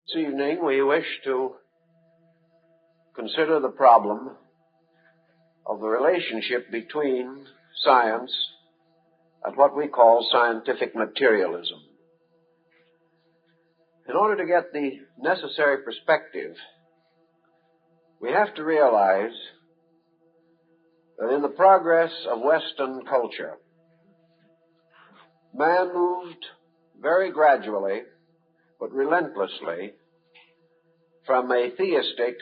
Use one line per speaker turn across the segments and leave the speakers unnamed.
This evening we wish to consider the problem of the relationship between science and what we call scientific materialism. In order to get the necessary perspective, we have to realize that in the progress of Western culture, man moved very gradually but relentlessly from a theistic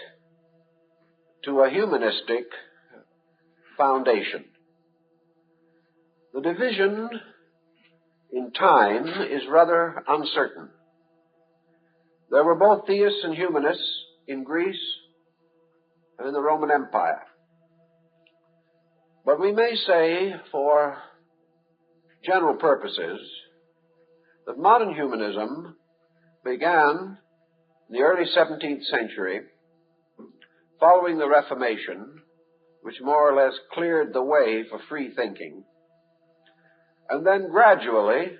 to a humanistic foundation. The division in time is rather uncertain. There were both theists and humanists in Greece and in the Roman Empire. But we may say, for general purposes, that modern humanism began in the early 17th century, following the Reformation, which more or less cleared the way for free thinking, and then gradually,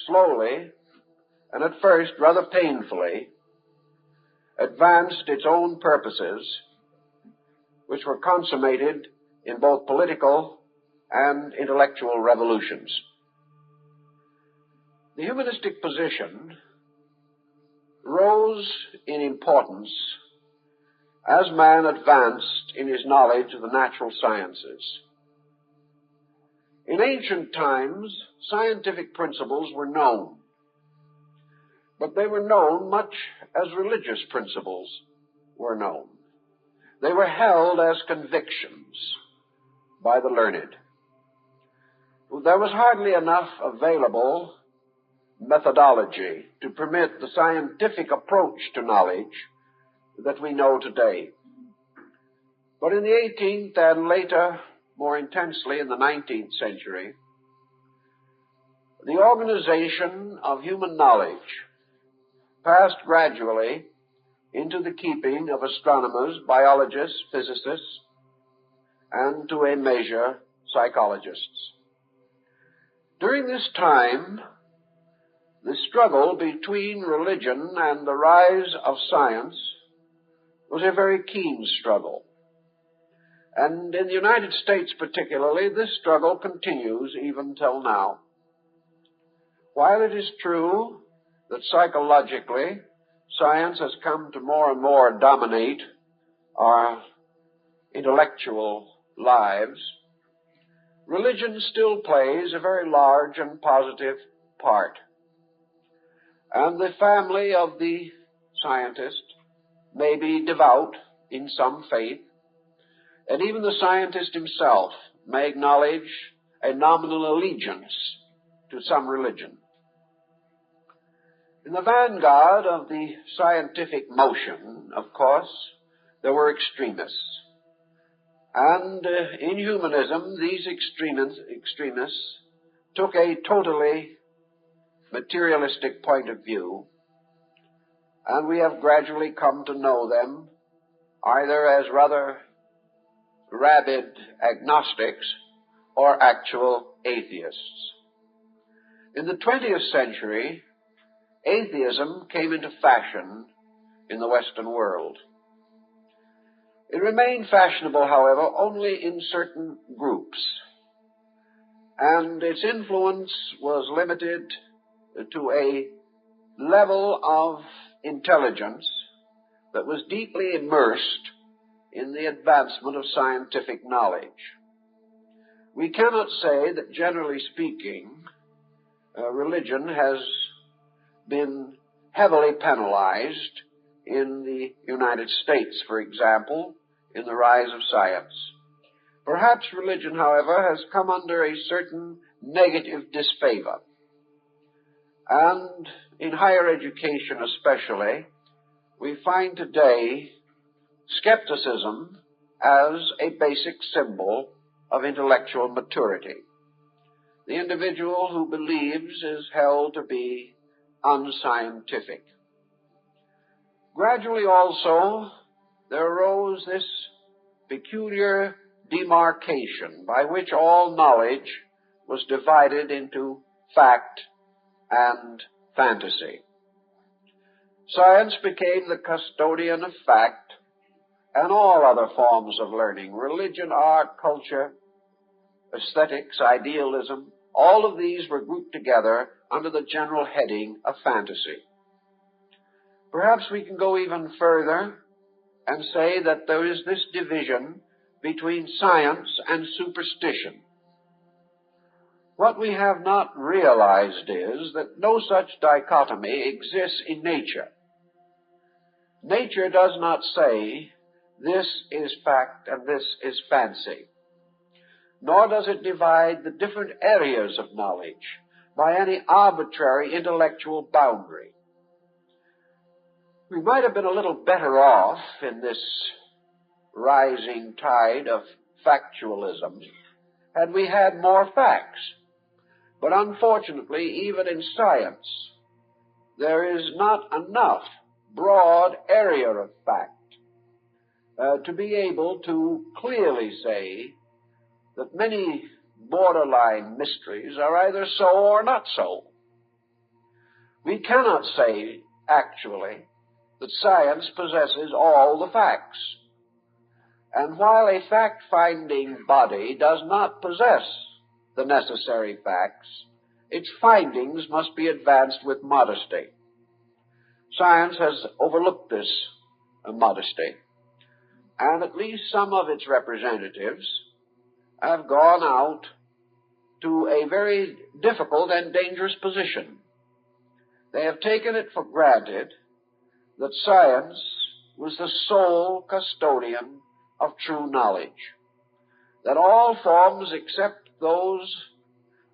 slowly, and at first rather painfully, advanced its own purposes, which were consummated in both political and intellectual revolutions. The humanistic position rose in importance as man advanced in his knowledge of the natural sciences. In ancient times, scientific principles were known, but they were known much as religious principles were known. They were held as convictions by the learned. There was hardly enough available methodology to permit the scientific approach to knowledge that we know today. But in the 18th and later, more intensely in the 19th century, the organization of human knowledge passed gradually into the keeping of astronomers, biologists, physicists, and to a measure, psychologists. During this time, the struggle between religion and the rise of science was a very keen struggle. And in the United States particularly, this struggle continues even till now. While it is true that psychologically science has come to more and more dominate our intellectual lives, religion still plays a very large and positive part. And the family of the scientist may be devout in some faith, and even the scientist himself may acknowledge a nominal allegiance to some religion. In the vanguard of the scientific motion, of course, there were extremists. And in humanism, these extremists took a totally materialistic point of view, and we have gradually come to know them either as rather rabid agnostics or actual atheists. In the 20th century, atheism came into fashion in the Western world. It remained fashionable, however, only in certain groups, and its influence was limited to a level of intelligence that was deeply immersed in the advancement of scientific knowledge. We cannot say that, generally speaking, religion has been heavily penalized in the United States, for example, in the rise of science. Perhaps religion, however, has come under a certain negative disfavor. And in higher education especially, we find today skepticism as a basic symbol of intellectual maturity. The individual who believes is held to be unscientific. Gradually also, there arose this peculiar demarcation by which all knowledge was divided into fact and fantasy. Science became the custodian of fact and all other forms of learning, religion, art, culture, aesthetics, idealism. All of these were grouped together under the general heading of fantasy. Perhaps we can go even further and say that there is this division between science and superstition. What we have not realized is that no such dichotomy exists in nature. Nature does not say, this is fact and this is fancy, nor does it divide the different areas of knowledge by any arbitrary intellectual boundary. We might have been a little better off in this rising tide of factualism had we had more facts. But unfortunately, even in science, there is not enough broad area of fact to be able to clearly say that many borderline mysteries are either so or not so. We cannot say, actually, that science possesses all the facts. And while a fact-finding body does not possess the necessary facts, its findings must be advanced with modesty. Science has overlooked this modesty, and at least some of its representatives have gone out to a very difficult and dangerous position. They have taken it for granted that science was the sole custodian of true knowledge, that all forms except those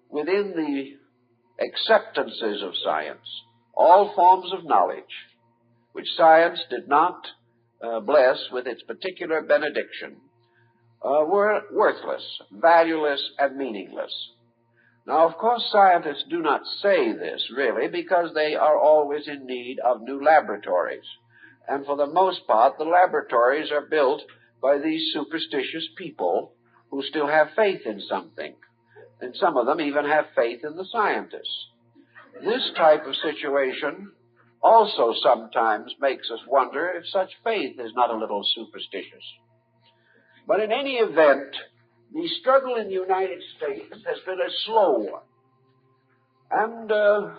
within the acceptances of science, all forms of knowledge, which science did not bless with its particular benediction, were worthless, valueless, and meaningless. Now, of course, scientists do not say this, really, because they are always in need of new laboratories. And for the most part, the laboratories are built by these superstitious people who still have faith in something. And some of them even have faith in the scientists. This type of situation also sometimes makes us wonder if such faith is not a little superstitious. But in any event, the struggle in the United States has been a slow one. And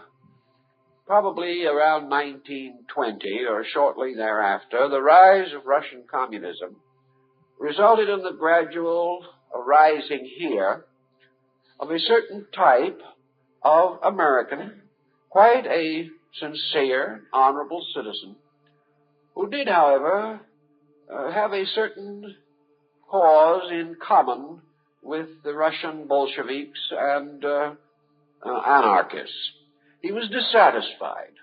probably around 1920 or shortly thereafter, the rise of Russian communism resulted in the gradual arising here of a certain type of American, quite a sincere, honorable citizen, who did, however, have a certain cause in common with the Russian Bolsheviks and anarchists. He was dissatisfied.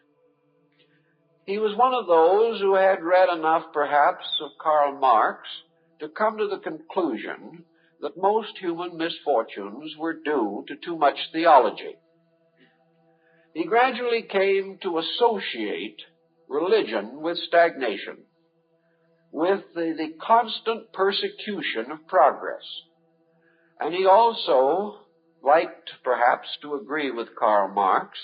He was one of those who had read enough, perhaps, of Karl Marx to come to the conclusion that most human misfortunes were due to too much theology. He gradually came to associate religion with stagnation, with the constant persecution of progress. And he also liked, perhaps, to agree with Karl Marx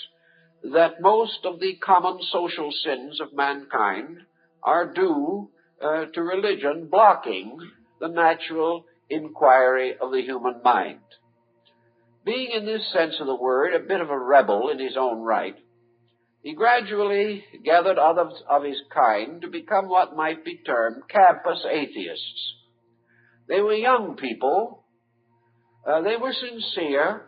that most of the common social sins of mankind are due to religion blocking the natural inquiry of the human mind. Being, in this sense of the word, a bit of a rebel in his own right, he gradually gathered others of his kind to become what might be termed campus atheists. They were young people. They were sincere.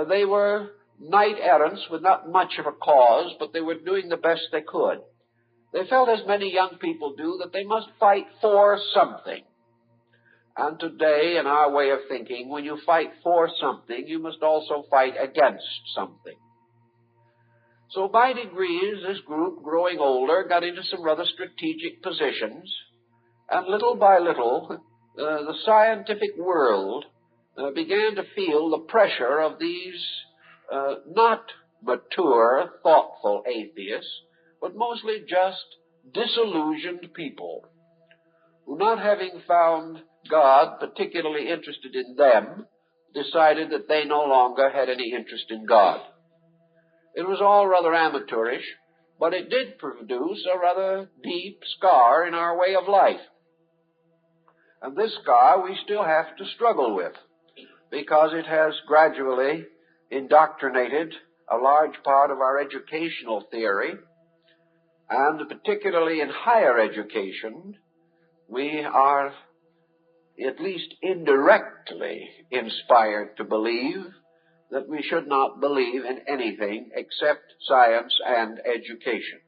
They were knight-errants with not much of a cause, but they were doing the best they could. They felt, as many young people do, that they must fight for something. And today, in our way of thinking, when you fight for something, you must also fight against something. So by degrees, this group, growing older, got into some rather strategic positions, and little by little, the scientific world began to feel the pressure of these not mature, thoughtful atheists, but mostly just disillusioned people who, not having found God particularly interested in them, decided that they no longer had any interest in God. It was all rather amateurish, but it did produce a rather deep scar in our way of life. And this scar we still have to struggle with, because it has gradually indoctrinated a large part of our educational theory, and particularly in higher education, we are at least indirectly inspired to believe that we should not believe in anything except science and education.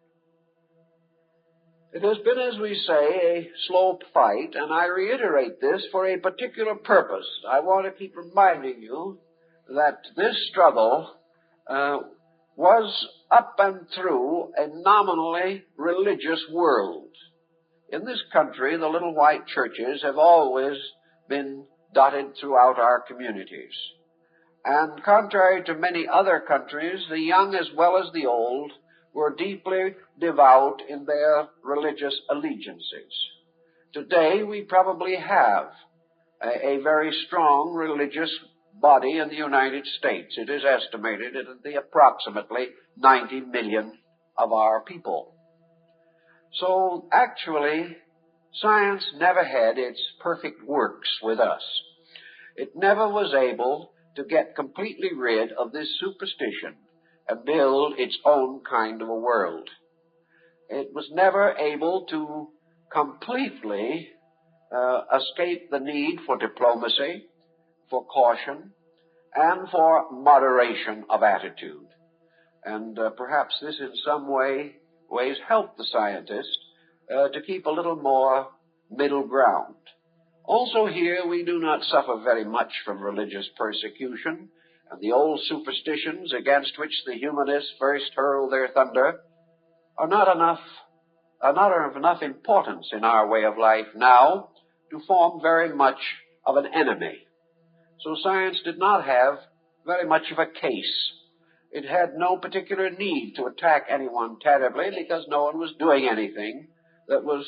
It has been, as we say, a slow fight, and I reiterate this for a particular purpose. I want to keep reminding you that this struggle was up and through a nominally religious world. In this country, the little white churches have always been dotted throughout our communities. And contrary to many other countries, the young as well as the old were deeply devout in their religious allegiances. Today, we probably have a very strong religious body in the United States. It is estimated at the approximately 90 million of our people. So actually, science never had its perfect works with us. It never was able to get completely rid of this superstition and build its own kind of a world. It was never able to completely escape the need for diplomacy, for caution, and for moderation of attitude. And perhaps this in some ways helped the scientist to keep a little more middle ground. Also here, we do not suffer very much from religious persecution, and the old superstitions against which the humanists first hurled their thunder are not of enough importance in our way of life now to form very much of an enemy. So science did not have very much of a case. It had no particular need to attack anyone terribly because no one was doing anything that was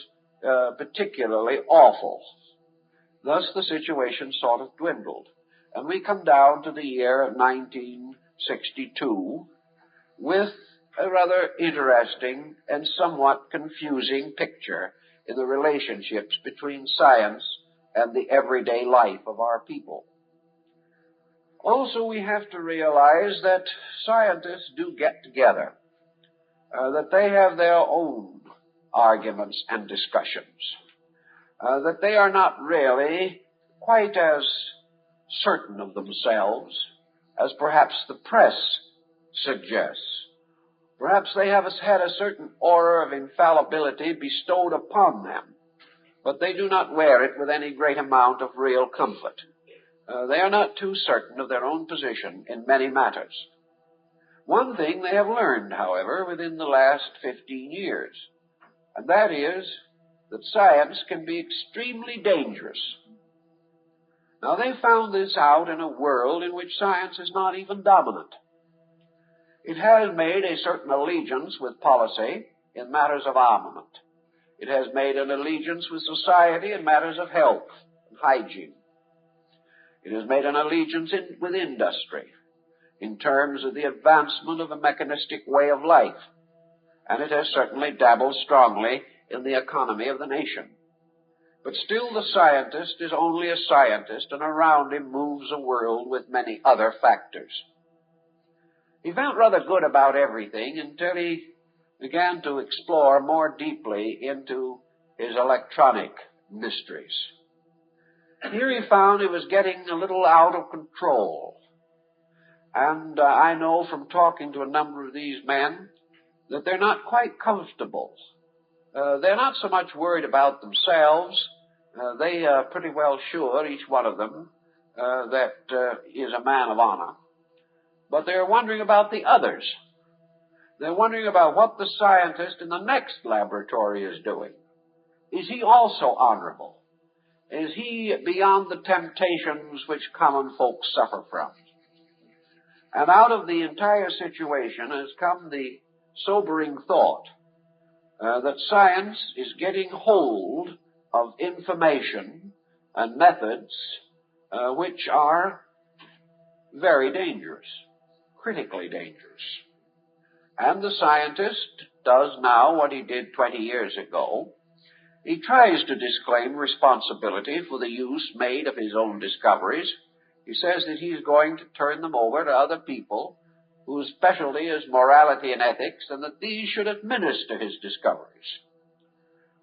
particularly awful. Thus the situation sort of dwindled. And we come down to the year 1962 with a rather interesting and somewhat confusing picture in the relationships between science and the everyday life of our people. Also, we have to realize that scientists do get together, that they have their own arguments and discussions, that they are not really quite as certain of themselves as perhaps the press suggests. Perhaps they have had a certain aura of infallibility bestowed upon them, but they do not wear it with any great amount of real comfort. They are not too certain of their own position in many matters. One thing they have learned, however, within the last 15 years, and that is that science can be extremely dangerous. Now, they found this out in a world in which science is not even dominant. It has made a certain allegiance with policy in matters of armament. It has made an allegiance with society in matters of health and hygiene. It has made an allegiance with industry in terms of the advancement of a mechanistic way of life. And it has certainly dabbled strongly in the economy of the nation. But still the scientist is only a scientist, and around him moves a world with many other factors. He felt rather good about everything until he began to explore more deeply into his electronic mysteries. Here he found he was getting a little out of control. And I know from talking to a number of these men that they're not quite comfortable. They're not so much worried about themselves. They are pretty well sure, each one of them, that is a man of honor. But they're wondering about the others. They're wondering about what the scientist in the next laboratory is doing. Is he also honorable? Is he beyond the temptations which common folks suffer from? And out of the entire situation has come the sobering thought that science is getting hold of information and methods which are very dangerous, critically dangerous. And the scientist does now what he did 20 years ago. He tries to disclaim responsibility for the use made of his own discoveries. He says that he's going to turn them over to other people whose specialty is morality and ethics, and that these should administer his discoveries.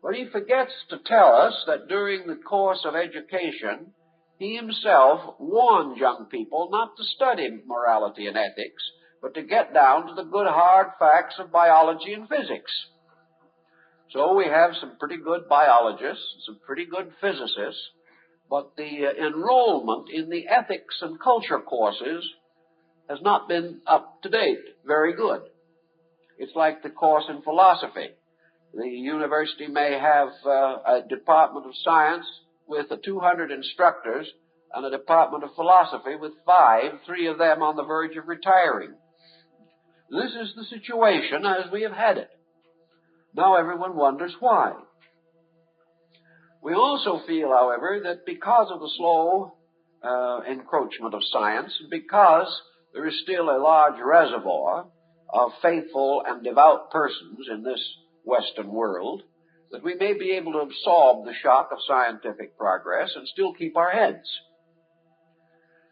But he forgets to tell us that during the course of education, he himself warned young people not to study morality and ethics, but to get down to the good hard facts of biology and physics. So we have some pretty good biologists, some pretty good physicists, but the enrollment in the ethics and culture courses has not been up to date, very good. It's like the course in philosophy. The university may have a department of science with 200 instructors and a department of philosophy with 5, 3 of them on the verge of retiring. This is the situation as we have had it. Now everyone wonders why. We also feel, however, that because of the slow encroachment of science, because there is still a large reservoir of faithful and devout persons in this Western world, that we may be able to absorb the shock of scientific progress and still keep our heads.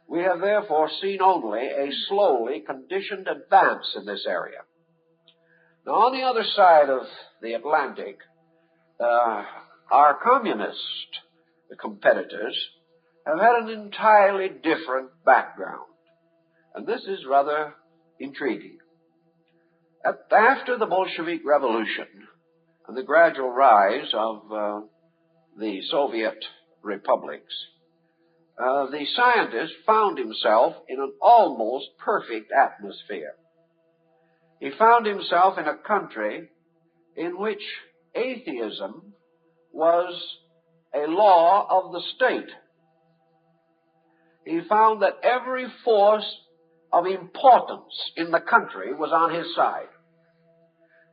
We have therefore seen only a slowly conditioned advance in this area. Now, on the other side of the Atlantic, our communist competitors have had an entirely different background. And this is rather intriguing. After the Bolshevik Revolution and the gradual rise of the Soviet republics, the scientist found himself in an almost perfect atmosphere. He found himself in a country in which atheism was a law of the state. He found that every force of importance in the country was on his side.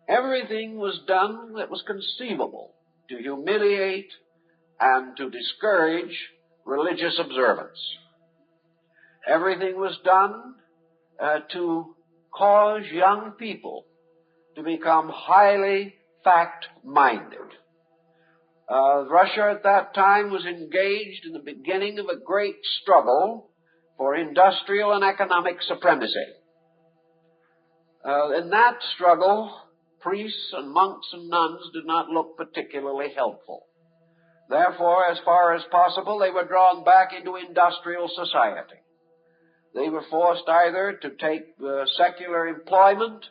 Everything was done that was conceivable to humiliate and to discourage religious observance. Everything was done to cause young people to become highly fact-minded. Russia at that time was engaged in the beginning of a great struggle for industrial and economic supremacy. In that struggle, priests and monks and nuns did not look particularly helpful. Therefore, as far as possible, they were drawn back into industrial society. They were forced either to take secular employment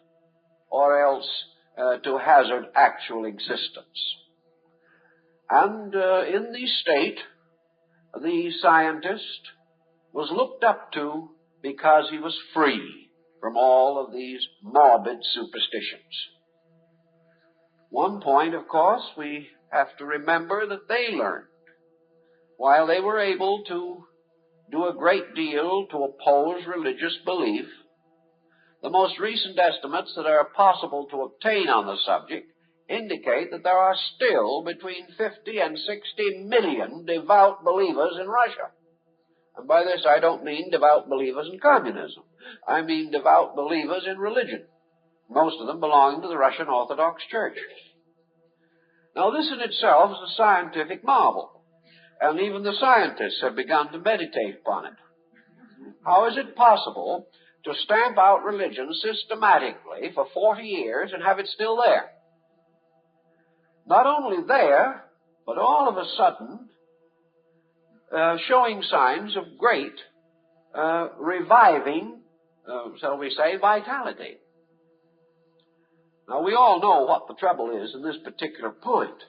or else to hazard actual existence. And in the state, the scientist was looked up to because he was free from all of these morbid superstitions. One point, of course, we have to remember that they learned. While they were able to do a great deal to oppose religious belief, the most recent estimates that are possible to obtain on the subject indicate that there are still between 50 and 60 million devout believers in Russia. And by this I don't mean devout believers in communism. I mean devout believers in religion, most of them belonging to the Russian Orthodox Church. Now this in itself is a scientific marvel, and even the scientists have begun to meditate upon it. How is it possible to stamp out religion systematically for 40 years and have it still there? Not only there, but all of a sudden showing signs of great reviving, shall we say, vitality. Now, we all know what the trouble is in this particular point.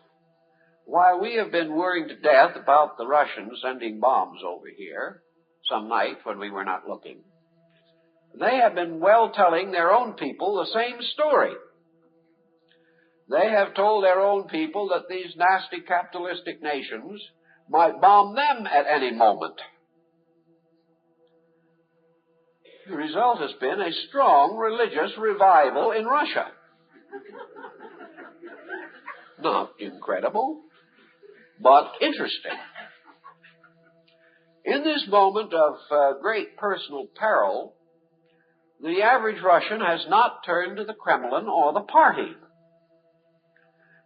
While we have been worrying to death about the Russians sending bombs over here some night when we were not looking, they have been well telling their own people the same story. They have told their own people that these nasty capitalistic nations might bomb them at any moment. The result has been a strong religious revival in Russia. Not incredible, but interesting. In this moment of great personal peril, the average Russian has not turned to the Kremlin or the party.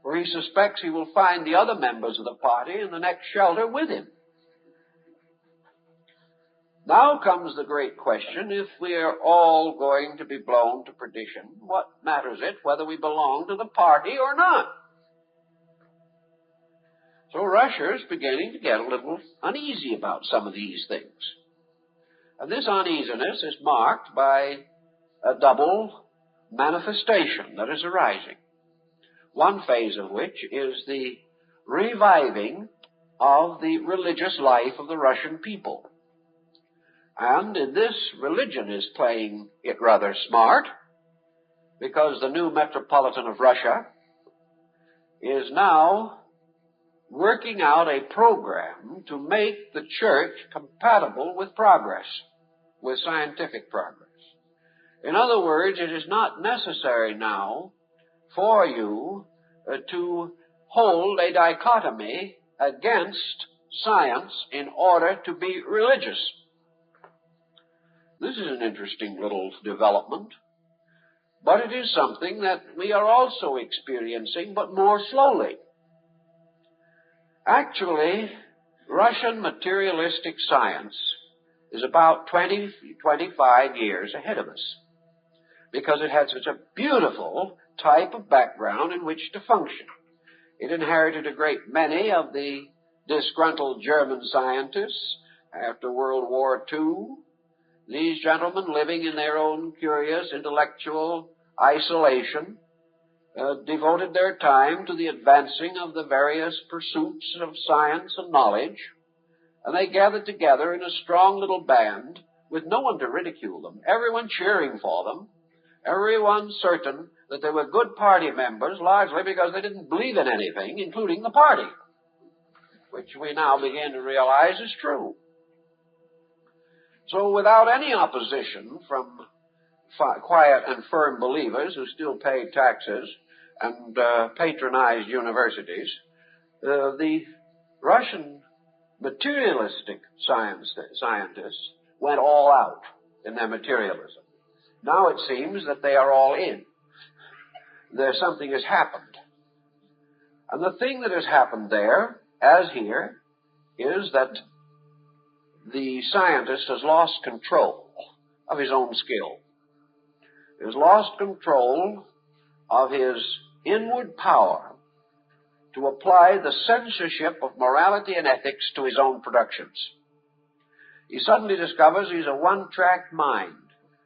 for he suspects he will find the other members of the party in the next shelter with him. Now comes the great question: if we are all going to be blown to perdition, what matters it whether we belong to the party or not? So Russia is beginning to get a little uneasy about some of these things. And this uneasiness is marked by a double manifestation that is arising. One phase of which is the reviving of the religious life of the Russian people. And in this, religion is playing it rather smart, because the new Metropolitan of Russia is now working out a program to make the church compatible with progress, with scientific progress. In other words, it is not necessary now for you to hold a dichotomy against science in order to be religious. This is an interesting little development, but it is something that we are also experiencing, but more slowly. Actually, Russian materialistic science is about 25 years ahead of us, because it had such a beautiful type of background in which to function. It inherited a great many of the disgruntled German scientists after World War II. These gentlemen, living in their own curious intellectual isolation, devoted their time to the advancing of the various pursuits of science and knowledge, and they gathered together in a strong little band with no one to ridicule them, everyone cheering for them, everyone certain that they were good party members, largely because they didn't believe in anything, including the party, which we now begin to realize is true. So without any opposition from quiet and firm believers who still paid taxes and patronized universities, the Russian materialistic scientists went all out in their materialism. Now it seems that they are all in. Something has happened. And the thing that has happened there, as here, is that the scientist has lost control of his own skill. He has lost control of his inward power to apply the censorship of morality and ethics to his own productions. He suddenly discovers he's a one-track mind,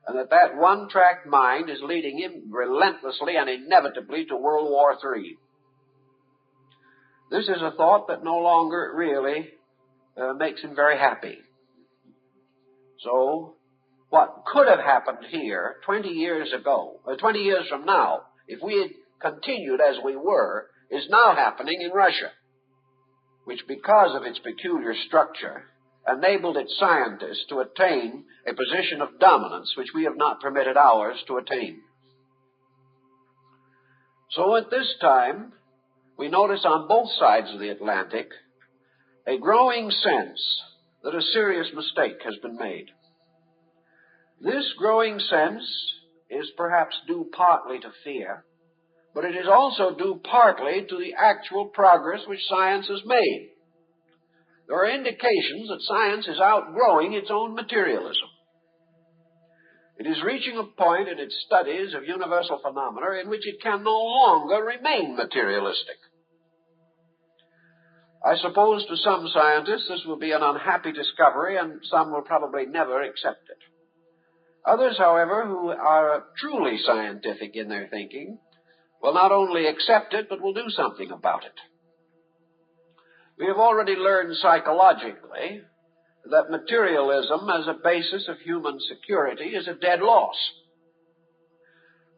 and that one-track mind is leading him relentlessly and inevitably to World War III. This is a thought that no longer really makes him very happy. So, what could have happened here 20 years from now, if we had continued as we were, is now happening in Russia, which, because of its peculiar structure, enabled its scientists to attain a position of dominance which we have not permitted ours to attain. So at this time, we notice on both sides of the Atlantic a growing sense that a serious mistake has been made. This growing sense is perhaps due partly to fear, but it is also due partly to the actual progress which science has made. There are indications that science is outgrowing its own materialism. It is reaching a point in its studies of universal phenomena in which it can no longer remain materialistic. I suppose to some scientists this will be an unhappy discovery, and some will probably never accept it. Others, however, who are truly scientific in their thinking, will not only accept it, but will do something about it. We have already learned psychologically that materialism as a basis of human security is a dead loss.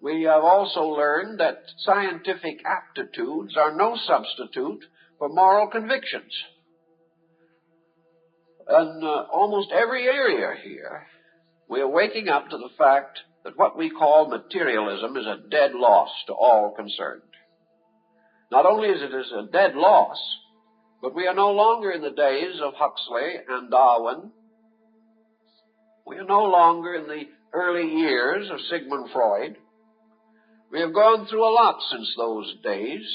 We have also learned that scientific aptitudes are no substitute for moral convictions. In almost every area here, we are waking up to the fact that what we call materialism is a dead loss to all concerned. Not only is it a dead loss, but we are no longer in the days of Huxley and Darwin. We are no longer in the early years of Sigmund Freud. We have gone through a lot since those days,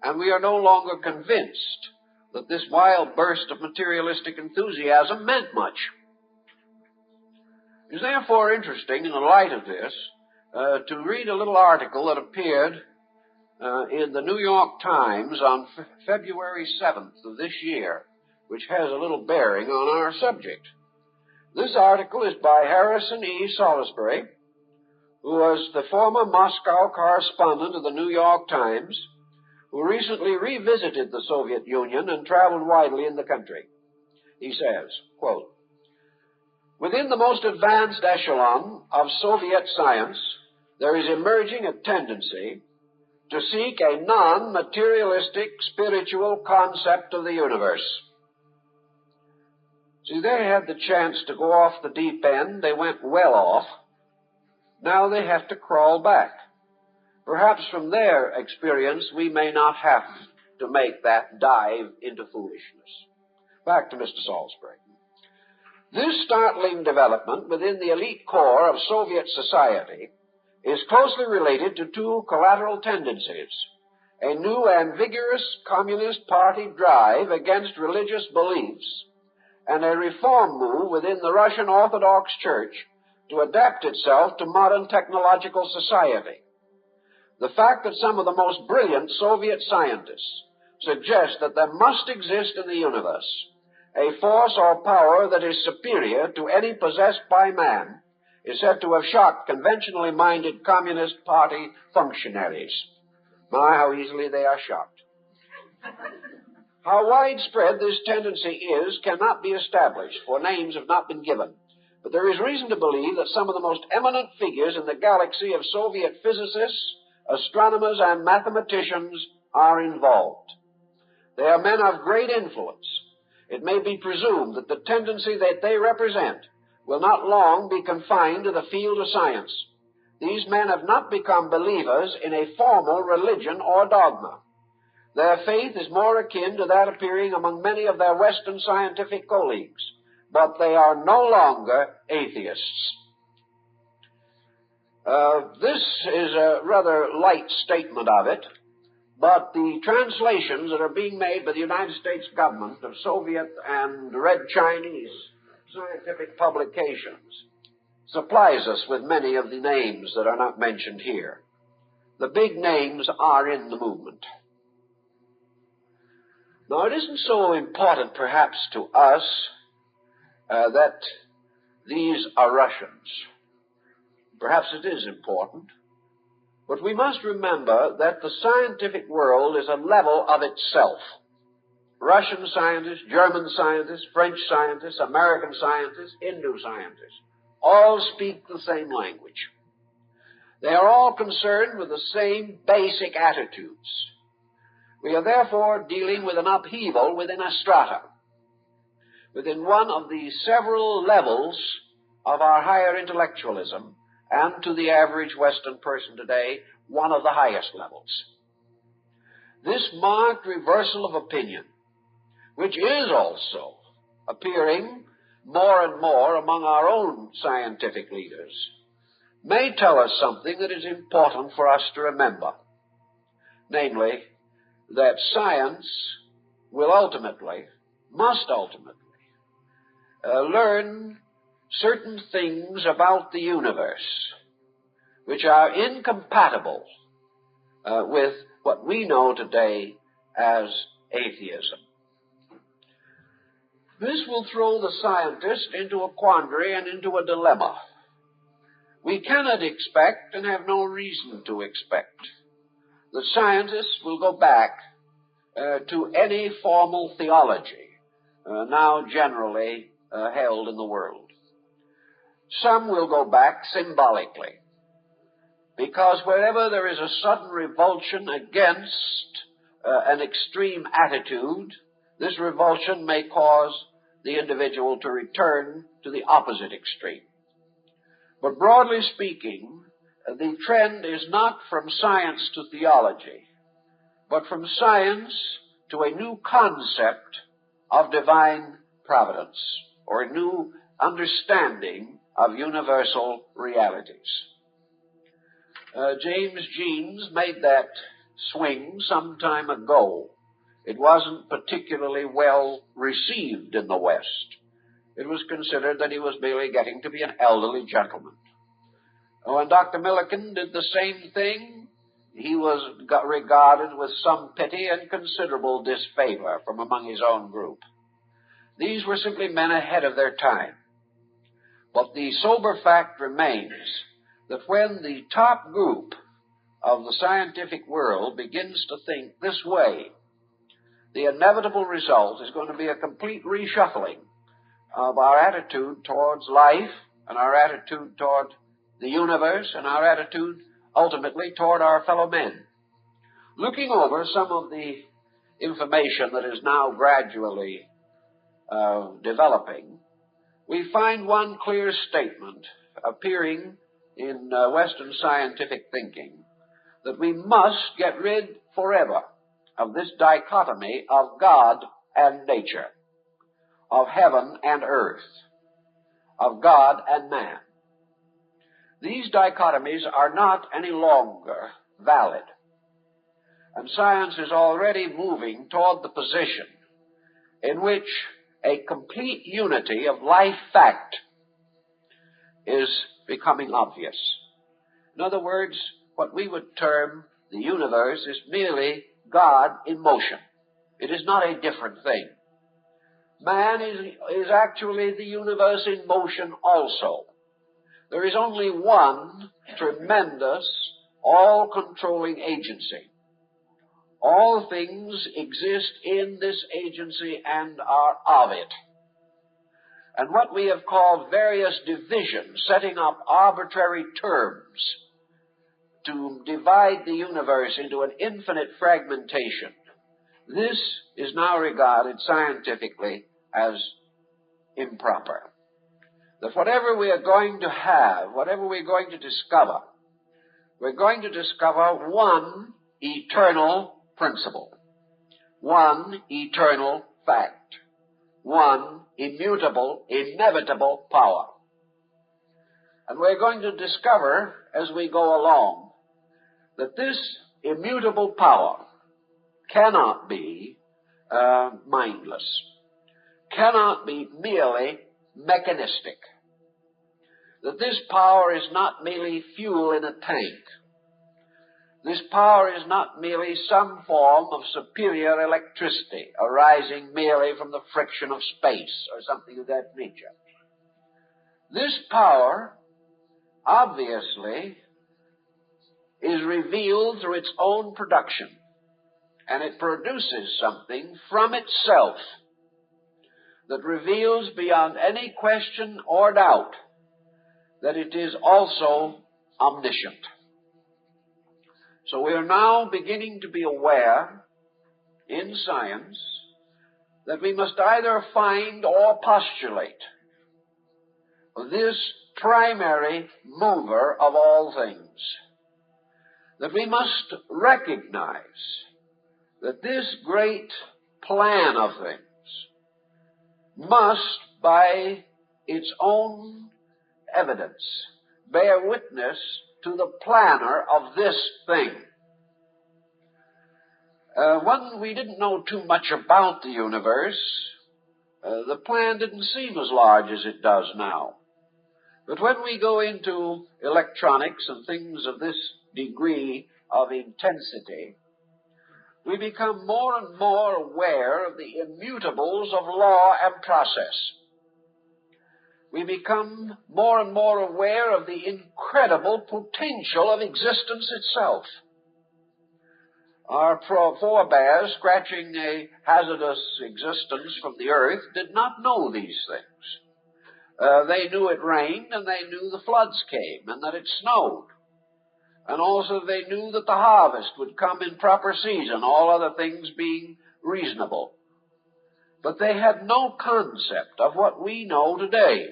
and we are no longer convinced that this wild burst of materialistic enthusiasm meant much. It is therefore interesting, in the light of this, to read a little article that appeared in the New York Times on February 7th of this year, which has a little bearing on our subject. This article is by Harrison E. Salisbury, who was the former Moscow correspondent of the New York Times, who recently revisited the Soviet Union and traveled widely in the country. He says, quote, "Within the most advanced echelon of Soviet science, there is emerging a tendency to seek a non-materialistic spiritual concept of the universe." See, they had the chance to go off the deep end. They went well off. Now they have to crawl back. Perhaps from their experience, we may not have to make that dive into foolishness. Back to Mr. Salisbury. This startling development within the elite core of Soviet society is closely related to two collateral tendencies: a new and vigorous Communist Party drive against religious beliefs, and a reform move within the Russian Orthodox Church to adapt itself to modern technological society. The fact that some of the most brilliant Soviet scientists suggest that there must exist in the universe a force or power that is superior to any possessed by man is said to have shocked conventionally minded Communist Party functionaries. My, how easily they are shocked. How widespread this tendency is cannot be established, for names have not been given. But there is reason to believe that some of the most eminent figures in the galaxy of Soviet physicists, astronomers, and mathematicians are involved. They are men of great influence. It may be presumed that the tendency that they represent will not long be confined to the field of science. These men have not become believers in a formal religion or dogma. Their faith is more akin to that appearing among many of their Western scientific colleagues, but they are no longer atheists. This is a rather light statement of it, but the translations that are being made by the United States government of Soviet and Red Chinese scientific publications supplies us with many of the names that are not mentioned here. The big names are in the movement. Now, it isn't so important, perhaps, to us that these are Russians. Perhaps it is important, but we must remember that the scientific world is a level of itself. Russian scientists, German scientists, French scientists, American scientists, Hindu scientists, all speak the same language. They are all concerned with the same basic attitudes. We are therefore dealing with an upheaval within a strata, within one of the several levels of our higher intellectualism, and to the average Western person today, one of the highest levels. This marked reversal of opinion, which is also appearing more and more among our own scientific leaders, may tell us something that is important for us to remember, namely, that science will must ultimately, learn certain things about the universe which are incompatible with what we know today as atheism. This will throw the scientist into a quandary and into a dilemma. We cannot expect, and have no reason to expect, that scientists will go back to any formal theology now generally held in the world. Some will go back symbolically, because wherever there is a sudden revulsion against an extreme attitude, this revulsion may cause the individual to return to the opposite extreme. But broadly speaking, the trend is not from science to theology, but from science to a new concept of divine providence, or a new understanding of universal realities. James Jeans made that swing some time ago. It wasn't particularly well received in the West. It was considered that he was merely getting to be an elderly gentleman. When Dr. Millikan did the same thing, he was regarded with some pity and considerable disfavor from among his own group. These were simply men ahead of their time. But the sober fact remains that when the top group of the scientific world begins to think this way, the inevitable result is going to be a complete reshuffling of our attitude towards life and our attitude toward the universe and our attitude ultimately toward our fellow men. Looking over some of the information that is now gradually developing, we find one clear statement appearing in Western scientific thinking, that we must get rid forever of this dichotomy of God and nature, of heaven and earth, of God and man. These dichotomies are not any longer valid, and science is already moving toward the position in which a complete unity of life fact is becoming obvious. In other words, what we would term the universe is merely God in motion. It is not a different thing. Man is actually the universe in motion also. There is only one tremendous, all-controlling agency. All things exist in this agency and are of it. And what we have called various divisions, setting up arbitrary terms to divide the universe into an infinite fragmentation, this is now regarded scientifically as improper. That whatever we are going to have, whatever we're going to discover, we're going to discover one eternal principle, one eternal fact, one immutable, inevitable power. And we're going to discover as we go along that this immutable power cannot be mindless, cannot be merely mechanistic, that this power is not merely fuel in a tank. This power is not merely some form of superior electricity arising merely from the friction of space or something of that nature. This power, obviously, is revealed through its own production, and it produces something from itself that reveals beyond any question or doubt that it is also omniscient. So we are now beginning to be aware in science that we must either find or postulate this primary mover of all things, that we must recognize that this great plan of things must, by its own evidence, bear witness to the planner of this thing. When we didn't know too much about the universe, the plan didn't seem as large as it does now. But when we go into electronics and things of this degree of intensity, we become more and more aware of the immutables of law and process. We become more and more aware of the incredible potential of existence itself. Our forebears, scratching a hazardous existence from the earth, did not know these things. They knew it rained, and they knew the floods came, and that it snowed. And also they knew that the harvest would come in proper season, all other things being reasonable. But they had no concept of what we know today.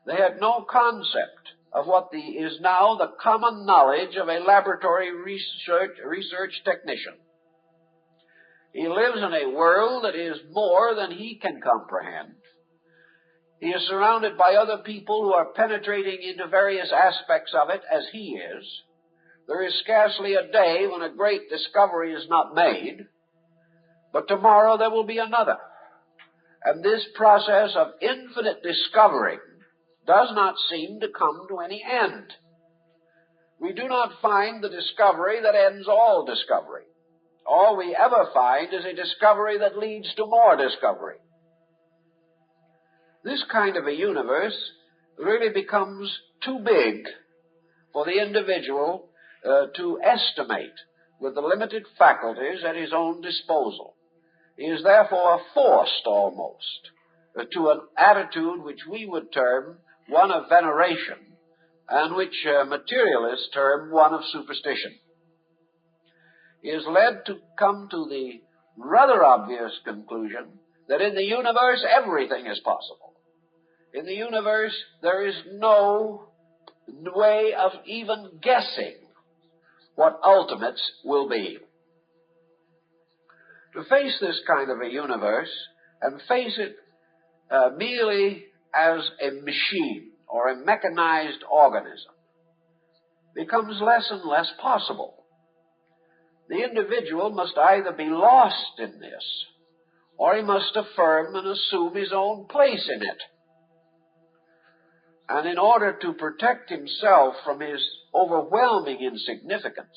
They had no concept of what is now the common knowledge of a laboratory research technician. He lives in a world that is more than he can comprehend. He is surrounded by other people who are penetrating into various aspects of it as he is, There is scarcely a day when a great discovery is not made, but tomorrow there will be another. And this process of infinite discovering does not seem to come to any end. We do not find the discovery that ends all discovery. All we ever find is a discovery that leads to more discovery. This kind of a universe really becomes too big for the individual to estimate with the limited faculties at his own disposal. He is therefore forced almost to an attitude which we would term one of veneration, and which materialists term one of superstition. He is led to come to the rather obvious conclusion that in the universe everything is possible. In the universe there is no way of even guessing what ultimates will be. To face this kind of a universe and face it merely as a machine or a mechanized organism becomes less and less possible. The individual must either be lost in this, or he must affirm and assume his own place in it. And in order to protect himself from his overwhelming insignificance,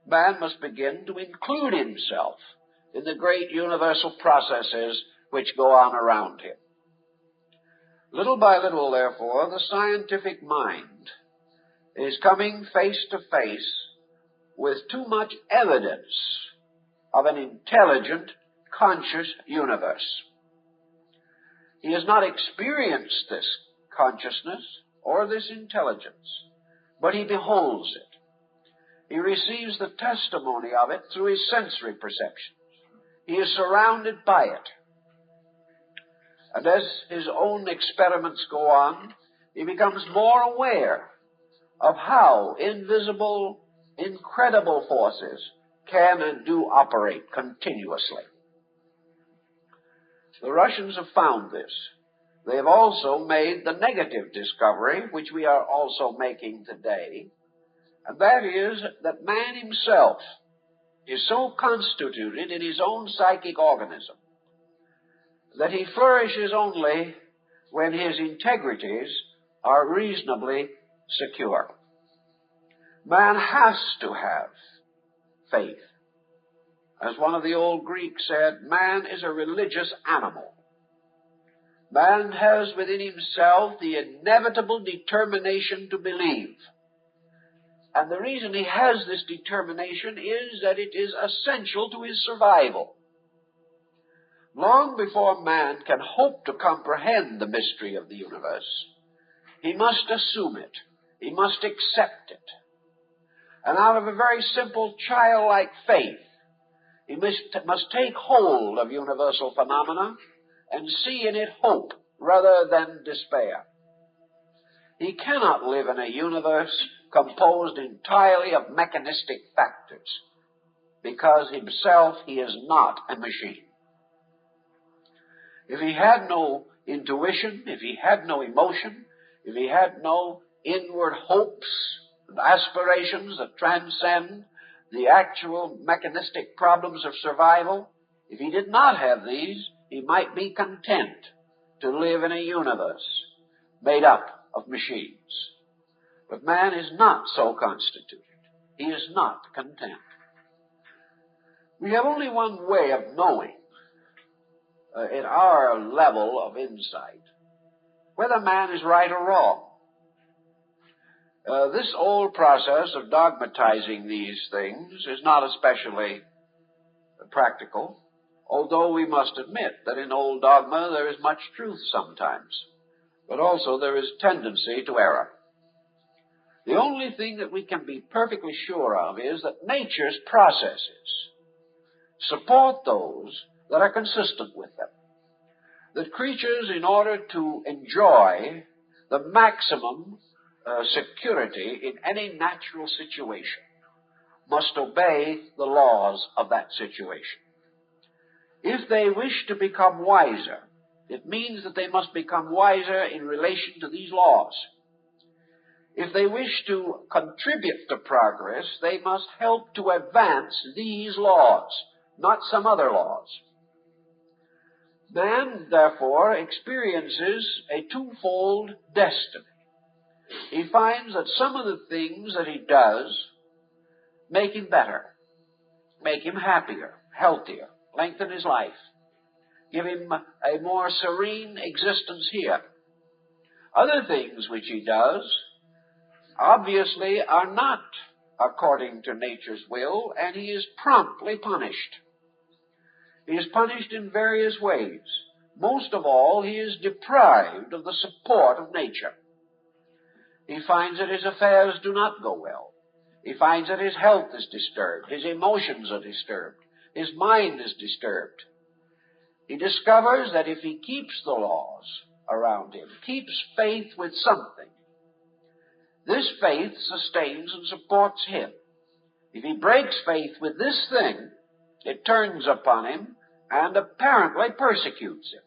man must begin to include himself in the great universal processes which go on around him. Little by little, therefore, the scientific mind is coming face to face with too much evidence of an intelligent, conscious universe. He has not experienced this consciousness or this intelligence, but he beholds it. He receives the testimony of it through his sensory perceptions. He is surrounded by it. And as his own experiments go on, he becomes more aware of how invisible, incredible forces can and do operate continuously. The Russians have found this. They have also made the negative discovery, which we are also making today, and that is that man himself is so constituted in his own psychic organism that he flourishes only when his integrities are reasonably secure. Man has to have faith. As one of the old Greeks said, man is a religious animal. Man has within himself the inevitable determination to believe. And the reason he has this determination is that it is essential to his survival. Long before man can hope to comprehend the mystery of the universe, he must assume it. He must accept it. And out of a very simple childlike faith, he must take hold of universal phenomena and see in it hope rather than despair. He cannot live in a universe composed entirely of mechanistic factors, because himself he is not a machine. If he had no intuition, if he had no emotion, if he had no inward hopes and aspirations that transcend the actual mechanistic problems of survival, if he did not have these, he might be content to live in a universe made up of machines. But man is not so constituted. He is not content. We have only one way of knowing, at our level of insight, whether man is right or wrong. This old process of dogmatizing these things is not especially practical, although we must admit that in old dogma there is much truth sometimes, but also there is tendency to error. The only thing that we can be perfectly sure of is that nature's processes support those that are consistent with them. That creatures, in order to enjoy the maximum security in any natural situation, must obey the laws of that situation. If they wish to become wiser, it means that they must become wiser in relation to these laws. if they wish to contribute to progress, they must help to advance these laws, not some other laws. Man, therefore, experiences a twofold destiny. He finds that some of the things that he does make him better, make him happier, healthier, lengthen his life, give him a more serene existence here. Other things which he does obviously are not according to nature's will, and he is promptly punished. He is punished in various ways. Most of all, he is deprived of the support of nature. He finds that his affairs do not go well. He finds that his health is disturbed, his emotions are disturbed, his mind is disturbed. He discovers that if he keeps the laws around him, keeps faith with something, this faith sustains and supports him. If he breaks faith with this thing, it turns upon him and apparently persecutes him.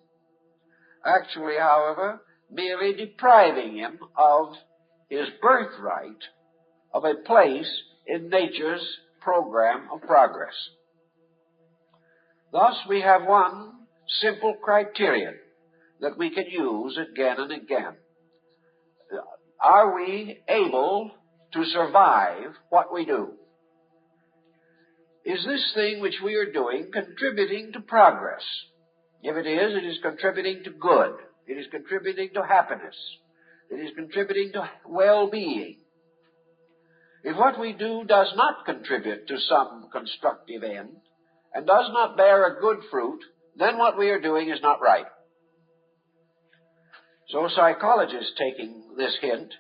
Actually, however, merely depriving him of his birthright of a place in nature's program of progress. Thus, we have one simple criterion that we can use again and again. Are we able to survive what we do? Is this thing which we are doing contributing to progress? If it is contributing to good. It is contributing to happiness. It is contributing to well-being. If what we do does not contribute to some constructive end and does not bear a good fruit, then what we are doing is not right. So psychologists, taking this hint,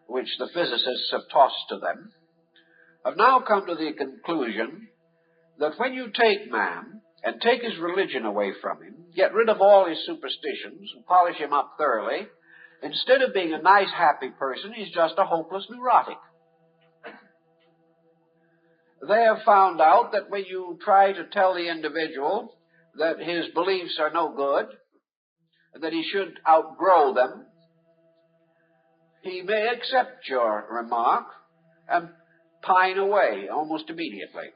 which the physicists have tossed to them, have now come to the conclusion that when you take man and take his religion away from him, get rid of all his superstitions and polish him up thoroughly, instead of being a nice, happy person, he's just a hopeless neurotic. They have found out that when you try to tell the individual that his beliefs are no good, that he should outgrow them, he may accept your remark and pine away almost immediately.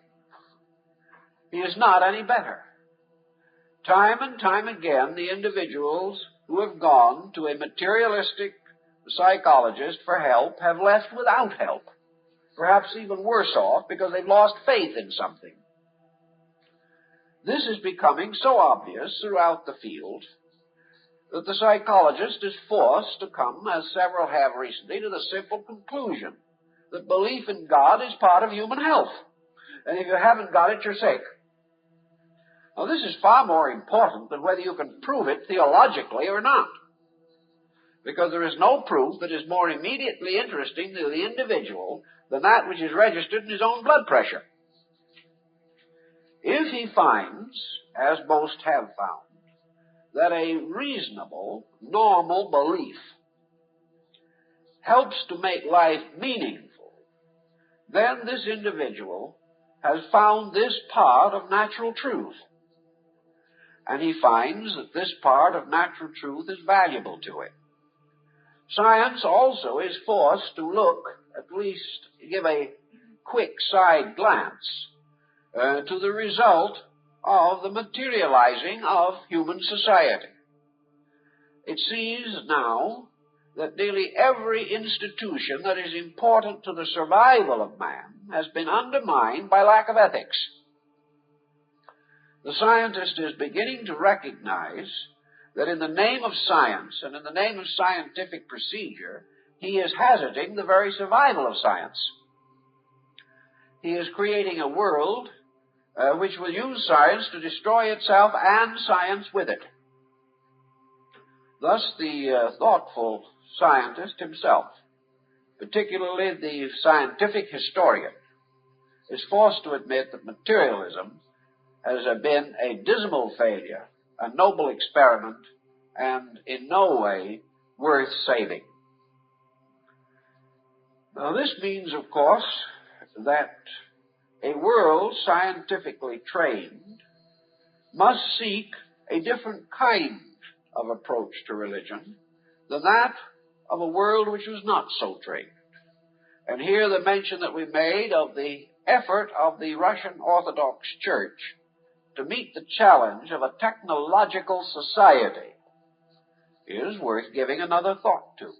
He is not any better. Time and time again, the individuals who have gone to a materialistic psychologist for help have left without help, perhaps even worse off because they've lost faith in something. This is becoming so obvious throughout the field that the psychologist is forced to come, as several have recently, to the simple conclusion that belief in God is part of human health. And if you haven't got it, you're sick. Now, this is far more important than whether you can prove it theologically or not, because there is no proof that is more immediately interesting to the individual than that which is registered in his own blood pressure. If he finds, as most have found, that a reasonable, normal belief helps to make life meaningful, then this individual has found this part of natural truth. And he finds that this part of natural truth is valuable to him. Science also is forced to look, at least give a quick side glance to the result of the materializing of human society. It sees now that nearly every institution that is important to the survival of man has been undermined by lack of ethics. The scientist is beginning to recognize that in the name of science and in the name of scientific procedure, he is hazarding the very survival of science. He is creating a world which will use science to destroy itself and science with it. Thus, the thoughtful scientist himself, particularly the scientific historian, is forced to admit that materialism has been a dismal failure, a noble experiment, and in no way worth saving. Now, this means, of course, that a world scientifically trained must seek a different kind of approach to religion than that of a world which was not so trained. And here the mention that we made of the effort of the Russian Orthodox Church to meet the challenge of a technological society is worth giving another thought to.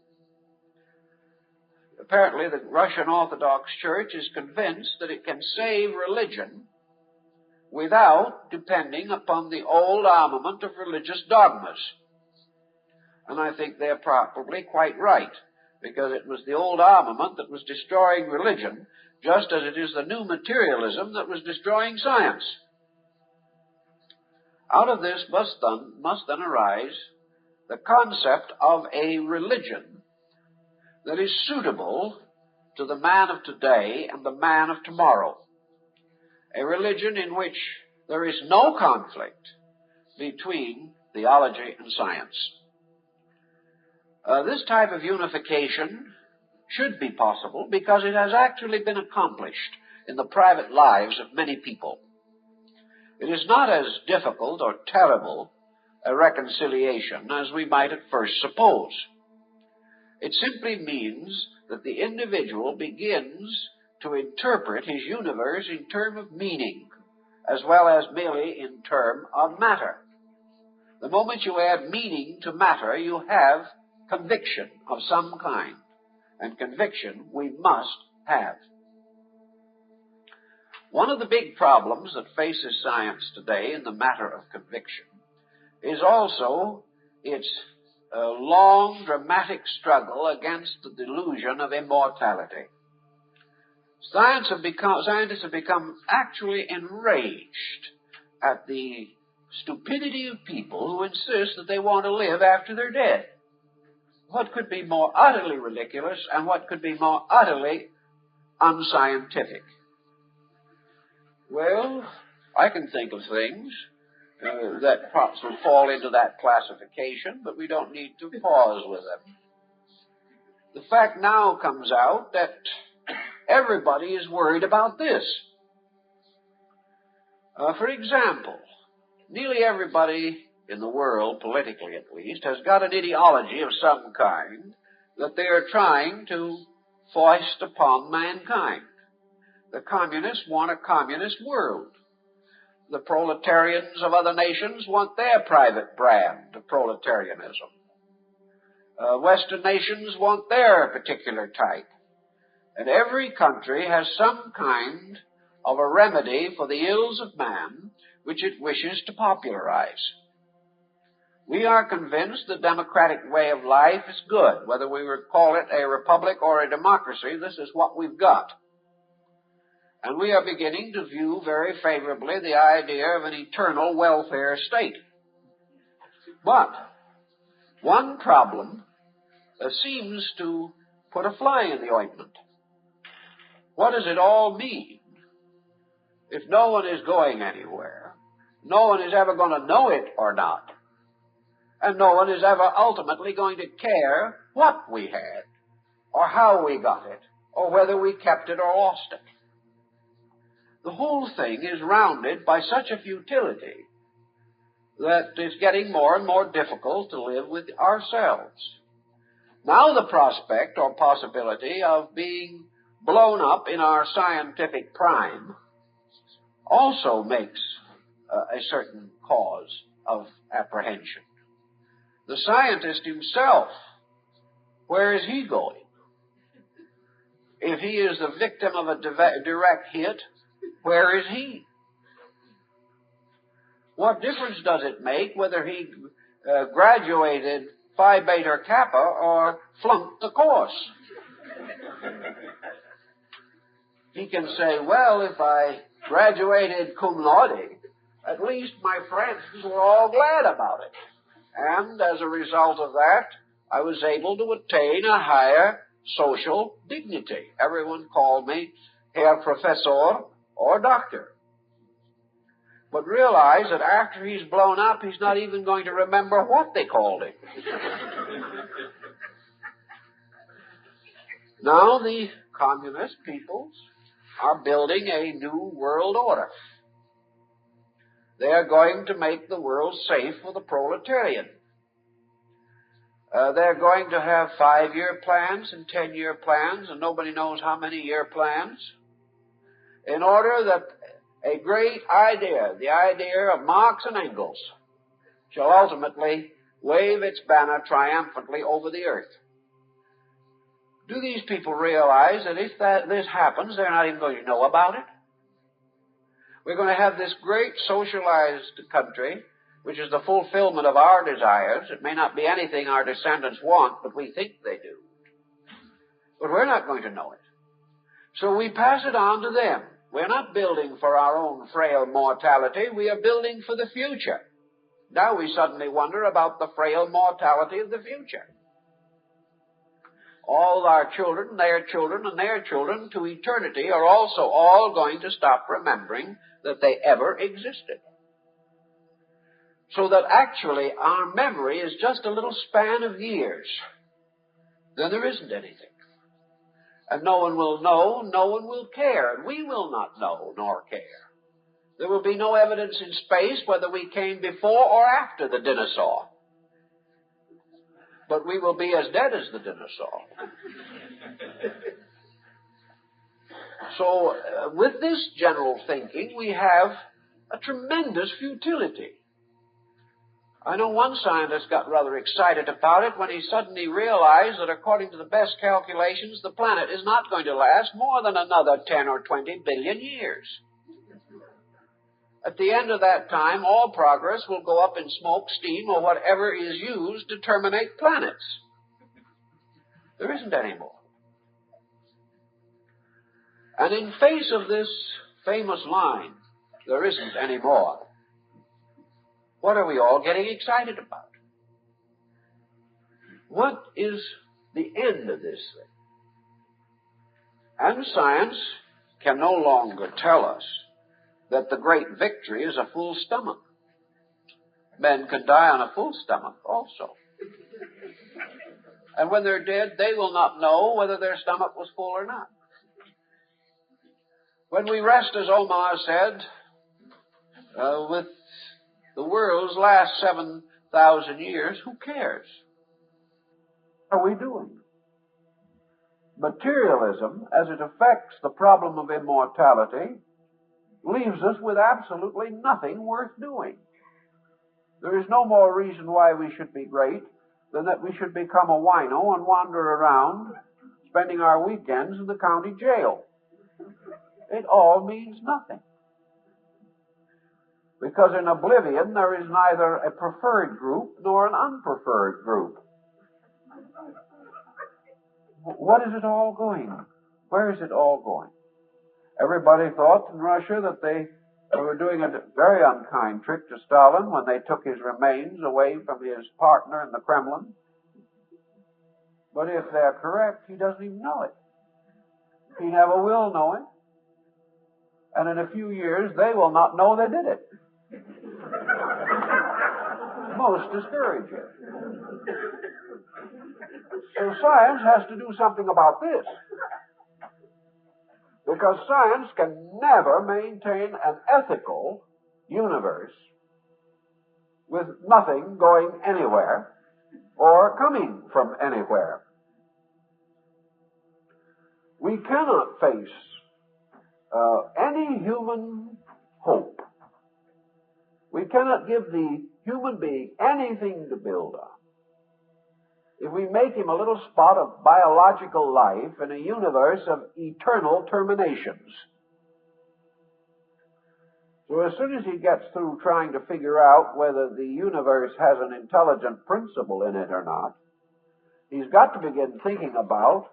Apparently, the Russian Orthodox Church is convinced that it can save religion without depending upon the old armament of religious dogmas. And I think they're probably quite right, because it was the old armament that was destroying religion, just as it is the new materialism that was destroying science. Out of this must then arise the concept of a religion that is suitable to the man of today and the man of tomorrow. A religion in which there is no conflict between theology and science. This type of unification should be possible because it has actually been accomplished in the private lives of many people. It is not as difficult or terrible a reconciliation as we might at first suppose. It simply means that the individual begins to interpret his universe in terms of meaning, as well as merely in terms of matter. The moment you add meaning to matter, you have conviction of some kind, and conviction we must have. One of the big problems that faces science today in the matter of conviction is also its long, dramatic struggle against the delusion of immortality. Scientists have become actually enraged at the stupidity of people who insist that they want to live after they're dead. What could be more utterly ridiculous and what could be more utterly unscientific? Well, I can think of things that perhaps would fall into that classification, but we don't need to pause with them. The fact now comes out that everybody is worried about this. For example, nearly everybody in the world, politically at least, has got an ideology of some kind that they are trying to foist upon mankind. The communists want a communist world. The proletarians of other nations want their private brand of proletarianism. Western nations want their particular type. And every country has some kind of a remedy for the ills of man which it wishes to popularize. We are convinced the democratic way of life is good. Whether we would call it a republic or a democracy, this is what we've got. And we are beginning to view very favorably the idea of an eternal welfare state. But one problem seems to put a fly in the ointment. What does it all mean if no one is going anywhere, no one is ever going to know it or not, and no one is ever ultimately going to care what we had, or how we got it, or whether we kept it or lost it? The whole thing is rounded by such a futility that it's getting more and more difficult to live with ourselves. Now the prospect or possibility of being blown up in our scientific prime also makes a certain cause of apprehension. The scientist himself, where is he going? If he is the victim of a direct hit, where is he? What difference does it make whether he graduated Phi Beta Kappa or flunked the course? He can say, well, if I graduated cum laude, at least my friends were all glad about it. And as a result of that, I was able to attain a higher social dignity. Everyone called me Herr Professor or Doctor. But realize that after he's blown up, he's not even going to remember what they called him. Now the communist peoples are building a new world order. They are going to make the world safe for the proletarian. They're going to have 5-year plans and 10-year plans and nobody knows how many year plans, in order that a great idea, the idea of Marx and Engels, shall ultimately wave its banner triumphantly over the earth. Do these people realize that if this happens, they're not even going to know about it? We're going to have this great socialized country, which is the fulfillment of our desires. It may not be anything our descendants want, but we think they do. But we're not going to know it. So we pass it on to them. We're not building for our own frail mortality. We are building for the future. Now we suddenly wonder about the frail mortality of the future. All our children, their children, and their children to eternity are also all going to stop remembering that they ever existed. So that actually our memory is just a little span of years. Then there isn't anything. And no one will know, no one will care, and we will not know nor care. There will be no evidence in space whether we came before or after the dinosaur. But we will be as dead as the dinosaur. So, with this general thinking, we have a tremendous futility. I know one scientist got rather excited about it when he suddenly realized that according to the best calculations, the planet is not going to last more than another 10 or 20 billion years. At the end of that time, all progress will go up in smoke, steam, or whatever is used to terminate planets. There isn't any more. And in face of this famous line, there isn't any more, what are we all getting excited about? What is the end of this thing? And science can no longer tell us that the great victory is a full stomach. Men can die on a full stomach also. And when they're dead, they will not know whether their stomach was full or not. When we rest, as Omar said, with the world's last 7,000 years, who cares? What are we doing? Materialism, as it affects the problem of immortality, leaves us with absolutely nothing worth doing. There is no more reason why we should be great than that we should become a wino and wander around, spending our weekends in the county jail. It all means nothing. Because in oblivion, there is neither a preferred group nor an unpreferred group. What is it all going? Where is it all going? Everybody thought in Russia that they were doing a very unkind trick to Stalin when they took his remains away from his partner in the Kremlin. But if they're correct, he doesn't even know it. He never will know it. And in a few years, they will not know they did it. Most discouraging. So science has to do something about this. Because science can never maintain an ethical universe with nothing going anywhere or coming from anywhere. We cannot face any human hope. We cannot give the human being anything to build on if we make him a little spot of biological life in a universe of eternal terminations. So as soon as he gets through trying to figure out whether the universe has an intelligent principle in it or not, he's got to begin thinking about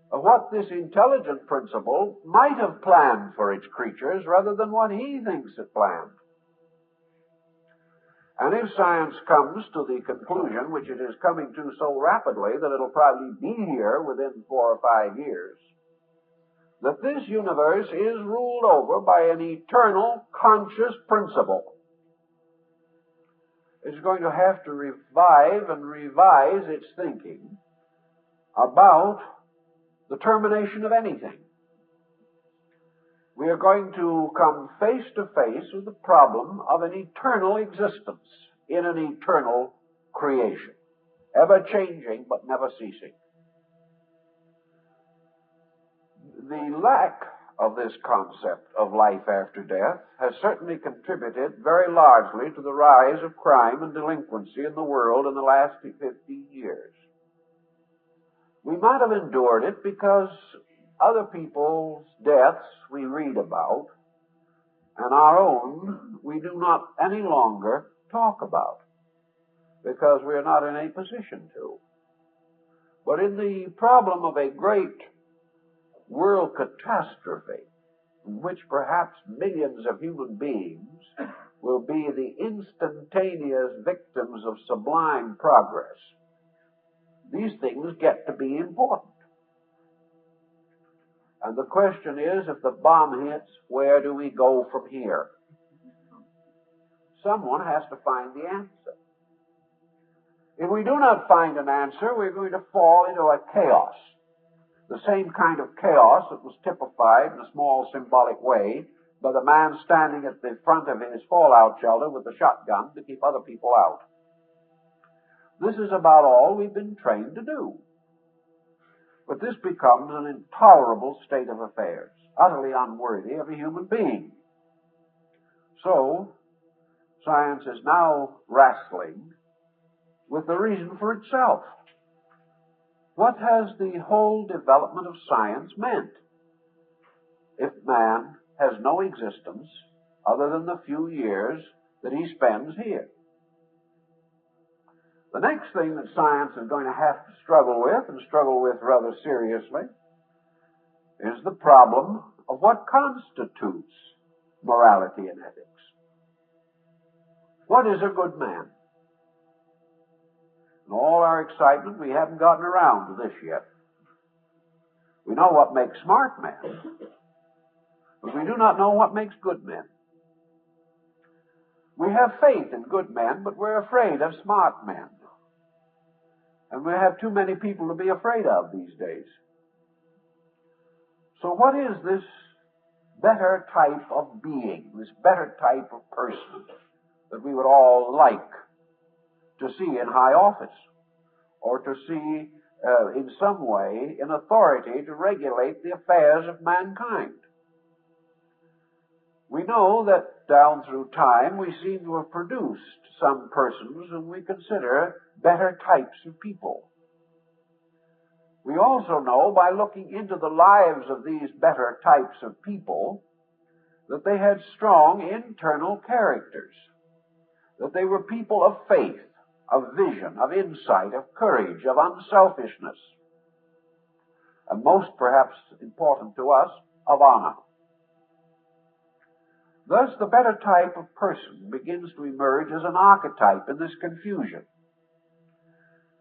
what this intelligent principle might have planned for its creatures rather than what he thinks it planned. And if science comes to the conclusion, which it is coming to so rapidly that it'll probably be here within 4 or 5 years, that this universe is ruled over by an eternal conscious principle, it's going to have to revive and revise its thinking about the termination of anything. We are going to come face to face with the problem of an eternal existence in an eternal creation. ever changing but never ceasing. The lack of this concept of life after death has certainly contributed very largely to the rise of crime and delinquency in the world in the last 15 years. We might have endured it because other people's deaths we read about, and our own we do not any longer talk about, because we are not in a position to. But in the problem of a great world catastrophe, in which perhaps millions of human beings will be the instantaneous victims of sublime progress, these things get to be important. And the question is, if the bomb hits, where do we go from here? Someone has to find the answer. If we do not find an answer, we're going to fall into a chaos. The same kind of chaos that was typified in a small symbolic way by the man standing at the front of his fallout shelter with the shotgun to keep other people out. This is about all we've been trained to do. But this becomes an intolerable state of affairs, utterly unworthy of a human being. So, science is now wrestling with the reason for itself. What has the whole development of science meant if man has no existence other than the few years that he spends here? The next thing that science is going to have to struggle with, and struggle with rather seriously, is the problem of what constitutes morality and ethics. What is a good man? In all our excitement, we haven't gotten around to this yet. We know what makes smart men, but we do not know what makes good men. We have faith in good men, but we're afraid of smart men. And we have too many people to be afraid of these days. So what is this better type of being, this better type of person that we would all like to see in high office, or to see in some way in authority to regulate the affairs of mankind? We know that down through time we seem to have produced some persons whom we consider better types of people. We also know by looking into the lives of these better types of people that they had strong internal characters, that they were people of faith, of vision, of insight, of courage, of unselfishness, and most perhaps important to us, of honor. Thus, the better type of person begins to emerge as an archetype in this confusion.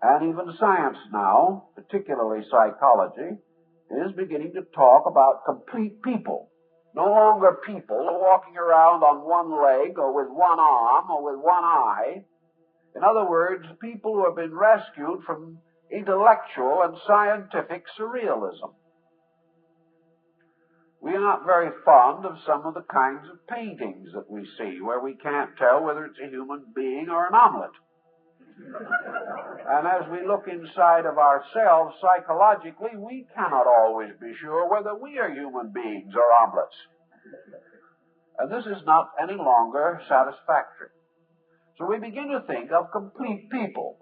And even science now, particularly psychology, is beginning to talk about complete people. No longer people walking around on one leg or with one arm or with one eye. In other words, people who have been rescued from intellectual and scientific surrealism. We are not very fond of some of the kinds of paintings that we see where we can't tell whether it's a human being or an omelet. And as we look inside of ourselves psychologically, we cannot always be sure whether we are human beings or omelets. And this is not any longer satisfactory. So we begin to think of complete people.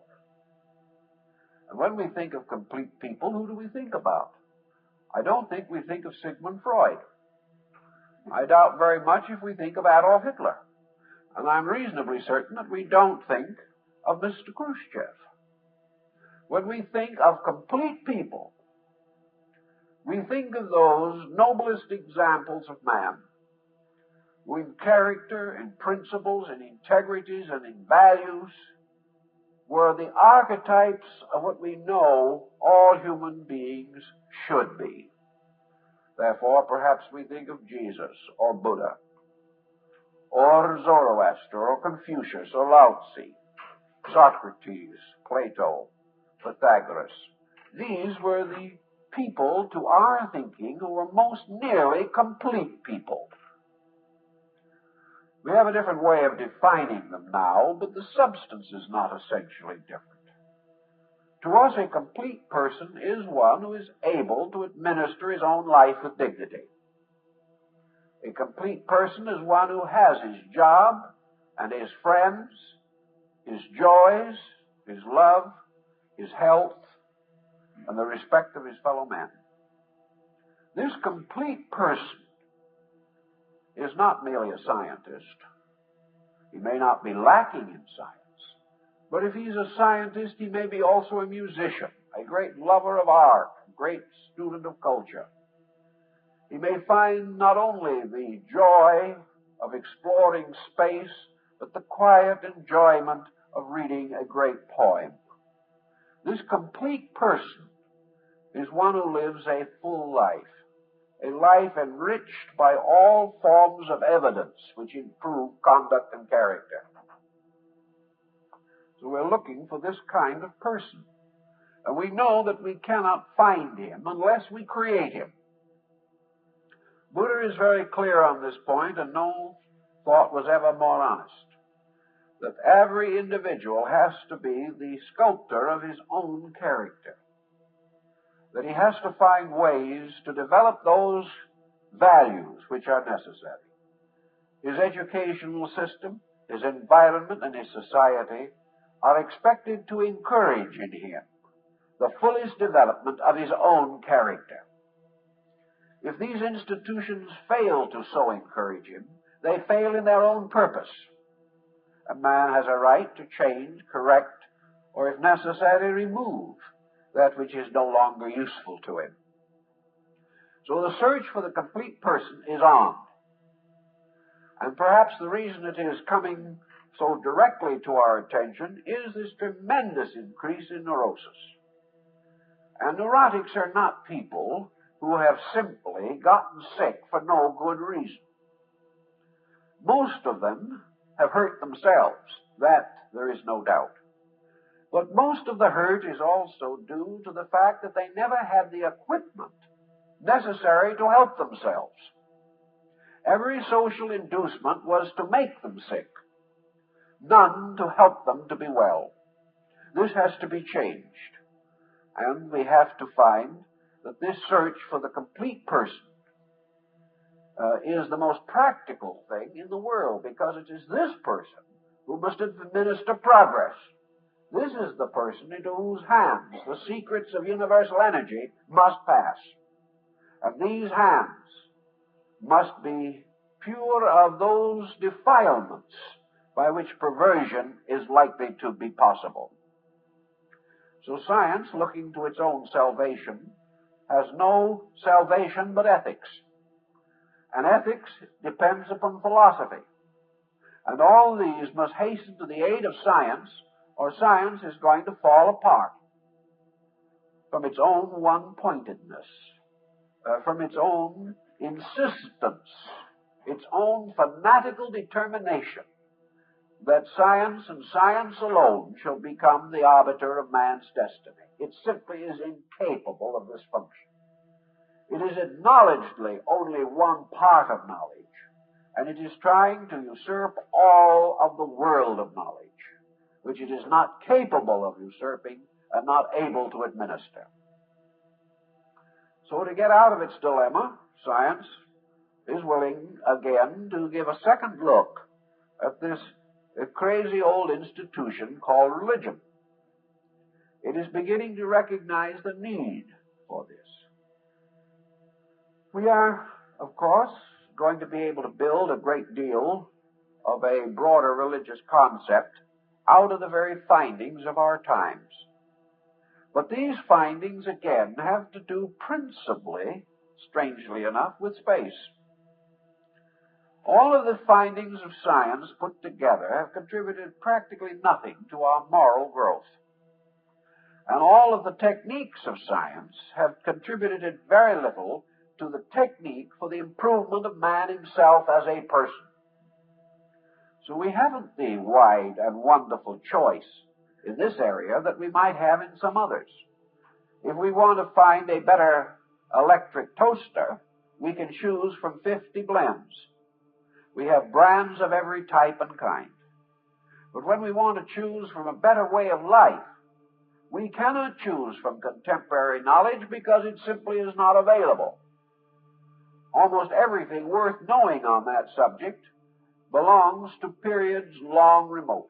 And when we think of complete people, who do we think about? I don't think we think of Sigmund Freud. I doubt very much if we think of Adolf Hitler. And I'm reasonably certain that we don't think of Mr. Khrushchev. When we think of complete people, we think of those noblest examples of man, who in character, in principles, in integrities, and in values were the archetypes of what we know all human beings should be. Therefore, perhaps we think of Jesus or Buddha or Zoroaster or Confucius or Lao Tzu, Socrates, Plato, Pythagoras. These were the people, to our thinking, who were most nearly complete people. We have a different way of defining them now, but the substance is not essentially different. To us, a complete person is one who is able to administer his own life with dignity. A complete person is one who has his job and his friends, his joys, his love, his health, and the respect of his fellow men. This complete person is not merely a scientist. He may not be lacking in science, but if he's a scientist, he may be also a musician, a great lover of art, a great student of culture. He may find not only the joy of exploring space, but the quiet enjoyment of reading a great poem. This complete person is one who lives a full life, a life enriched by all forms of evidence which improve conduct and character. So we're looking for this kind of person. And we know that we cannot find him unless we create him. Buddha is very clear on this point, and no thought was ever more honest, that every individual has to be the sculptor of his own character, that he has to find ways to develop those values which are necessary. His educational system, his environment, and his society are expected to encourage in him the fullest development of his own character. If these institutions fail to so encourage him, they fail in their own purpose. A man has a right to change, correct, or if necessary, remove that which is no longer useful to him. So the search for the complete person is on. And perhaps the reason it is coming so directly to our attention is this tremendous increase in neurosis. And neurotics are not people who have simply gotten sick for no good reason. Most of them have hurt themselves. That there is no doubt. But most of the hurt is also due to the fact that they never had the equipment necessary to help themselves. Every social inducement was to make them sick, none to help them to be well. This has to be changed. And we have to find that this search for the complete person is the most practical thing in the world, because it is this person who must administer progress. This is the person into whose hands the secrets of universal energy must pass. And these hands must be pure of those defilements by which perversion is likely to be possible. So science, looking to its own salvation, has no salvation but ethics. And ethics depends upon philosophy. And all these must hasten to the aid of science, or science is going to fall apart from its own one-pointedness, from its own insistence, its own fanatical determination that science and science alone shall become the arbiter of man's destiny. It simply is incapable of this function. It is acknowledgedly only one part of knowledge, and it is trying to usurp all of the world of knowledge, which it is not capable of usurping and not able to administer. So to get out of its dilemma, science is willing again to give a second look at this crazy old institution called religion. It is beginning to recognize the need for this. We are, of course, going to be able to build a great deal of a broader religious concept out of the very findings of our times. But these findings, again, have to do principally, strangely enough, with space. All of the findings of science put together have contributed practically nothing to our moral growth. And all of the techniques of science have contributed very little to the technique for the improvement of man himself as a person. So we haven't the wide and wonderful choice in this area that we might have in some others. If we want to find a better electric toaster, we can choose from 50 blends. We have brands of every type and kind. But when we want to choose from a better way of life, we cannot choose from contemporary knowledge because it simply is not available. Almost everything worth knowing on that subject belongs to periods long remote.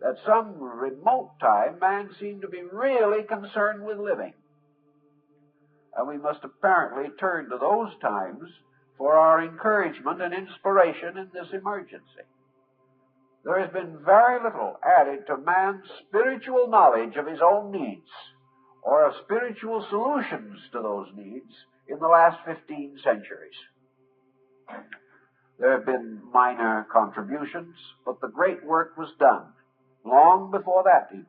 At some remote time, man seemed to be really concerned with living. And we must apparently turn to those times for our encouragement and inspiration in this emergency. There has been very little added to man's spiritual knowledge of his own needs, or of spiritual solutions to those needs, in the last 15 centuries. There have been minor contributions, but the great work was done long before that even.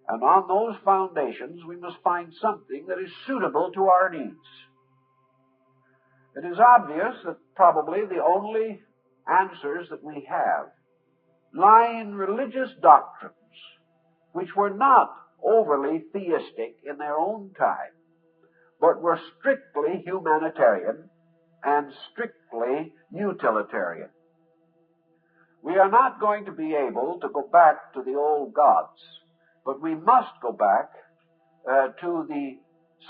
And on those foundations we must find something that is suitable to our needs. It is obvious that probably the only answers that we have lie in religious doctrines which were not overly theistic in their own time, but were strictly humanitarian and strictly utilitarian. We are not going to be able to go back to the old gods, but we must go back to the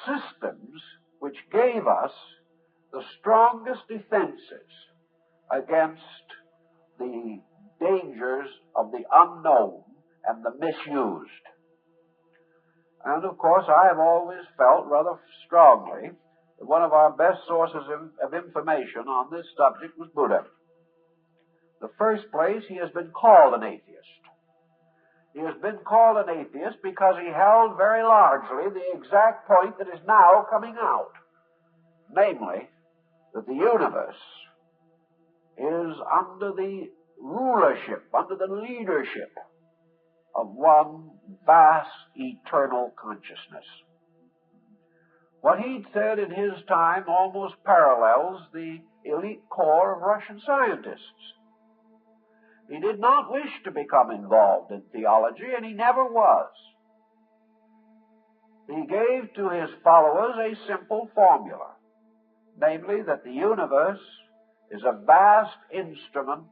systems which gave us the strongest defenses against the dangers of the unknown and the misused. And of course, I have always felt rather strongly that one of our best sources of information on this subject was Buddha. In the first place, he has been called an atheist. He has been called an atheist because he held very largely the exact point that is now coming out, namely, that the universe is under the rulership, under the leadership of one vast eternal consciousness. What he'd said in his time almost parallels the elite core of Russian scientists. He did not wish to become involved in theology, and he never was. He gave to his followers a simple formula, namely that the universe is a vast instrument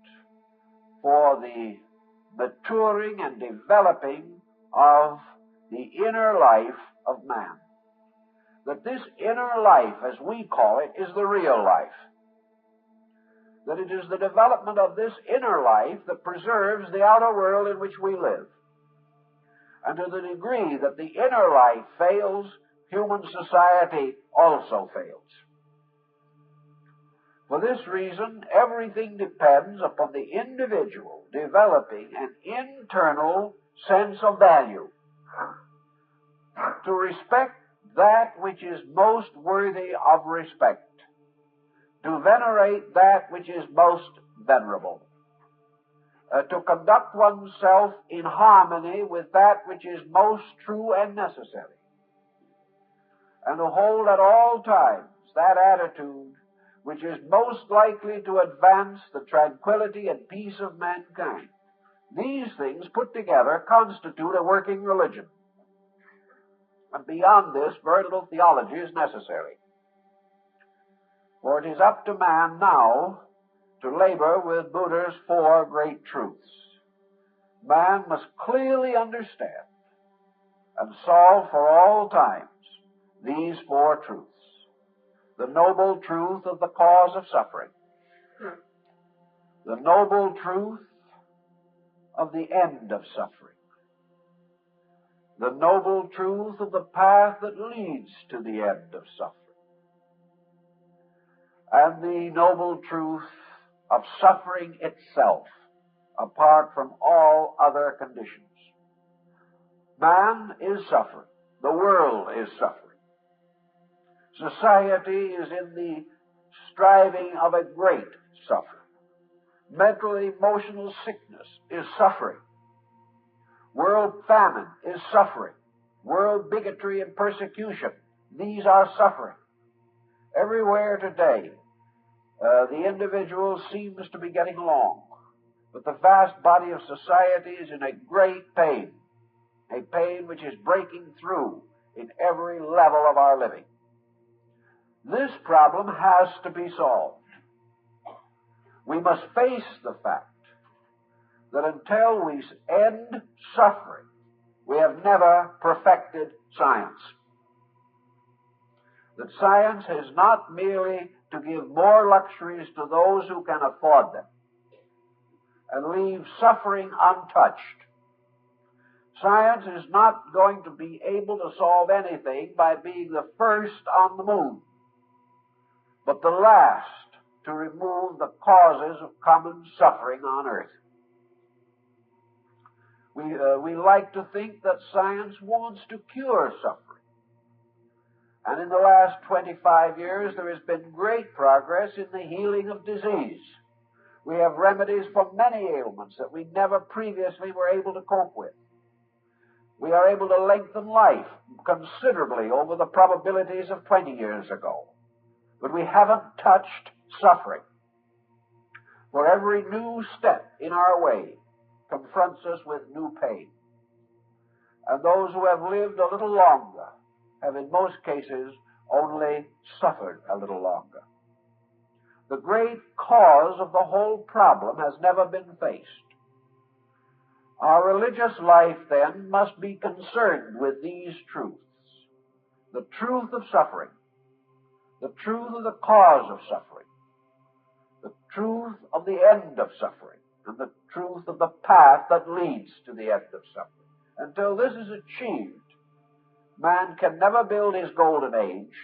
for the maturing and developing of the inner life of man. That this inner life, as we call it, is the real life. That it is the development of this inner life that preserves the outer world in which we live. And to the degree that the inner life fails, human society also fails. For this reason, everything depends upon the individual developing an internal sense of value, to respect that which is most worthy of respect, to venerate that which is most venerable, to conduct oneself in harmony with that which is most true and necessary, and to hold at all times that attitude which is most likely to advance the tranquility and peace of mankind. These things put together constitute a working religion. And beyond this, very little theology is necessary. For it is up to man now to labor with Buddha's 4 great truths. Man must clearly understand and solve for all times these 4 truths. The noble truth of the cause of suffering. The noble truth of the end of suffering. The noble truth of the path that leads to the end of suffering. And the noble truth of suffering itself, apart from all other conditions. Man is suffering. The world is suffering. Society is in the striving of a great suffering. Mental and emotional sickness is suffering. World famine is suffering. World bigotry and persecution, these are suffering. Everywhere today, the individual seems to be getting along, but the vast body of society is in a great pain, a pain which is breaking through in every level of our living. This problem has to be solved. We must face the fact that until we end suffering, We have never perfected science. That science is not merely to give more luxuries to those who can afford them and leave suffering untouched. Science is not going to be able to solve anything by being the first on the moon, but the last to remove the causes of common suffering on earth. We like to think that science wants to cure suffering. And in the last 25 years, there has been great progress in the healing of disease. We have remedies for many ailments that we never previously were able to cope with. We are able to lengthen life considerably over the probabilities of 20 years ago. But we haven't touched suffering. For every new step in our way confronts us with new pain. And those who have lived a little longer have in most cases only suffered a little longer. The great cause of the whole problem has never been faced. Our religious life, then, must be concerned with these truths. The truth of suffering, the truth of the cause of suffering, the truth of the end of suffering, and the truth of the path that leads to the end of suffering. Until this is achieved, man can never build his golden age,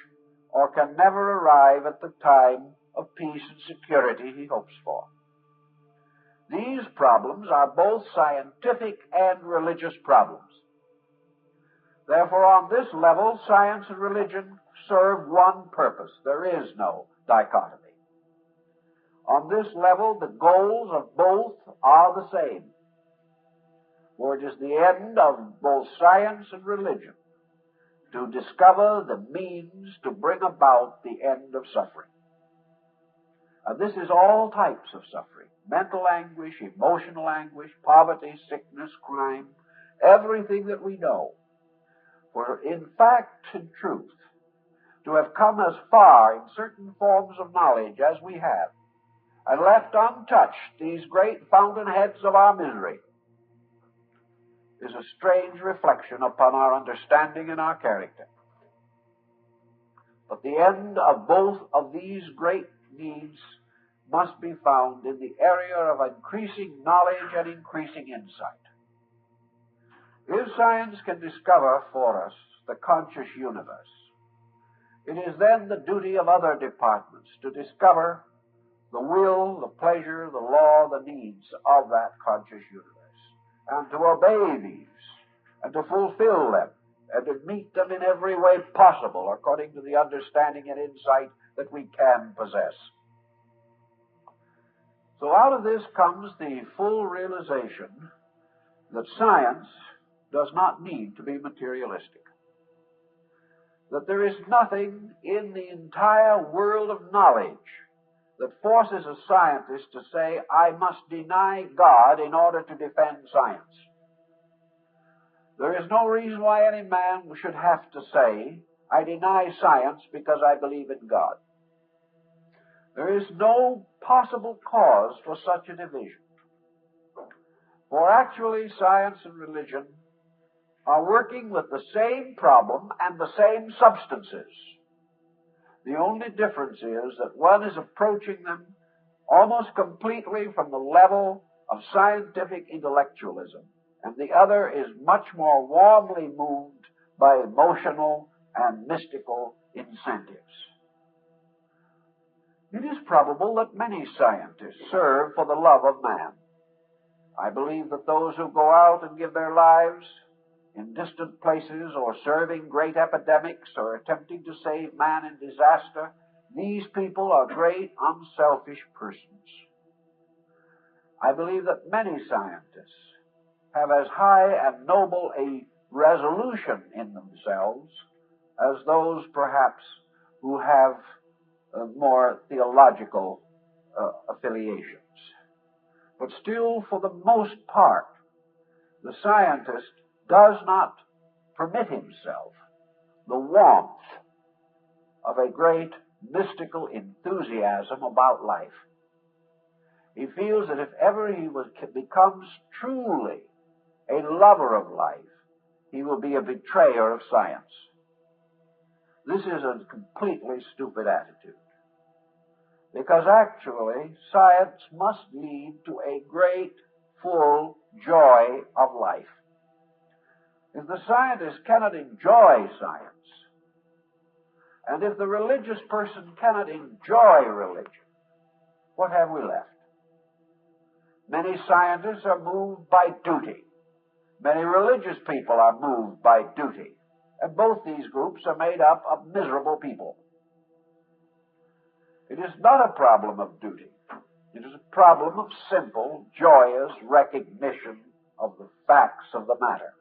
or can never arrive at the time of peace and security he hopes for. These problems are both scientific and religious problems. Therefore, on this level, science and religion serve one purpose. There is no dichotomy. On this level, the goals of both are the same. For it is the end of both science and religion to discover the means to bring about the end of suffering. And this is all types of suffering: mental anguish, emotional anguish, poverty, sickness, crime, everything that we know. For in fact and truth, to have come as far in certain forms of knowledge as we have, and left untouched these great fountainheads of our misery, is a strange reflection upon our understanding and our character. But the end of both of these great needs must be found in the area of increasing knowledge and increasing insight. If science can discover for us the conscious universe, it is then the duty of other departments to discover the will, the pleasure, the law, the needs of that conscious universe, and to obey these, and to fulfill them, and to meet them in every way possible according to the understanding and insight that we can possess. So out of this comes the full realization that science does not need to be materialistic. That there is nothing in the entire world of knowledge that forces a scientist to say, I must deny God in order to defend science. There is no reason why any man should have to say, I deny science because I believe in God. There is no possible cause for such a division. For actually, science and religion are working with the same problem and the same substances. The only difference is that one is approaching them almost completely from the level of scientific intellectualism, and the other is much more warmly moved by emotional and mystical incentives. It is probable that many scientists serve for the love of man. I believe that those who go out and give their lives in distant places, or serving great epidemics, or attempting to save man in disaster, these people are great, unselfish persons. I believe that many scientists have as high and noble a resolution in themselves as those, perhaps, who have more theological affiliations. But still, for the most part, the scientist does not permit himself the warmth of a great mystical enthusiasm about life. He feels that if ever he becomes truly a lover of life,
he will be a betrayer of science. This is a completely stupid attitude. Because actually, science must lead to a great, full joy of life. If the scientist cannot enjoy science, and if the religious person cannot enjoy religion, what have we left? Many scientists are moved by duty. Many religious people are moved by duty. And both these groups are made up of miserable people. It is not a problem of duty. It is a problem of simple, joyous recognition of the facts of the matter.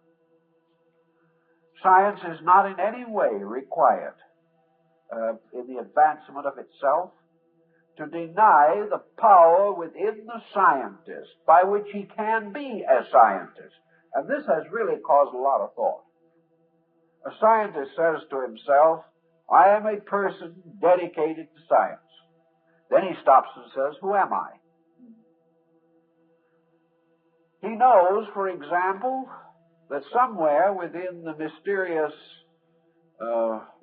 Science is not in any way required in the advancement of itself to deny the power within the scientist by which he can be a scientist. And this has really caused a lot of thought. A scientist says to himself, I am a person dedicated to science. Then he stops and says, who am I? He knows, for example, that somewhere within the mysterious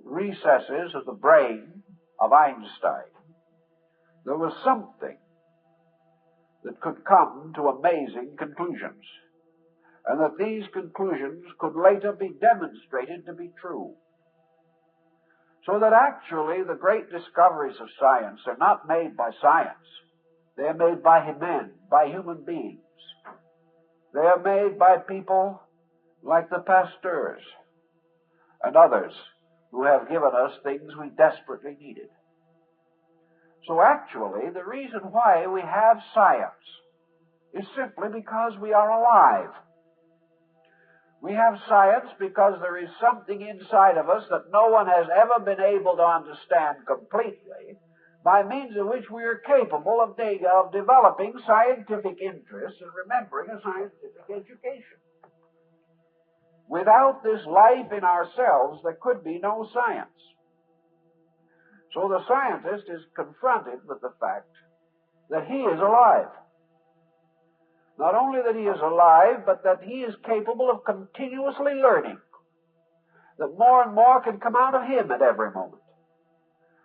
recesses of the brain of Einstein, there was something that could come to amazing conclusions, and that these conclusions could later be demonstrated to be true. So that actually the great discoveries of science are not made by science. They are made by men, by human beings. They are made by people like the Pasteurs and others who have given us things we desperately needed. So actually, the reason why we have science is simply because we are alive. We have science because there is something inside of us that no one has ever been able to understand completely, by means of which we are capable of developing scientific interests and remembering a scientific education. Without this life in ourselves, there could be no science. So the scientist is confronted with the fact that he is alive. Not only that he is alive, but that he is capable of continuously learning. That more and more can come out of him at every moment.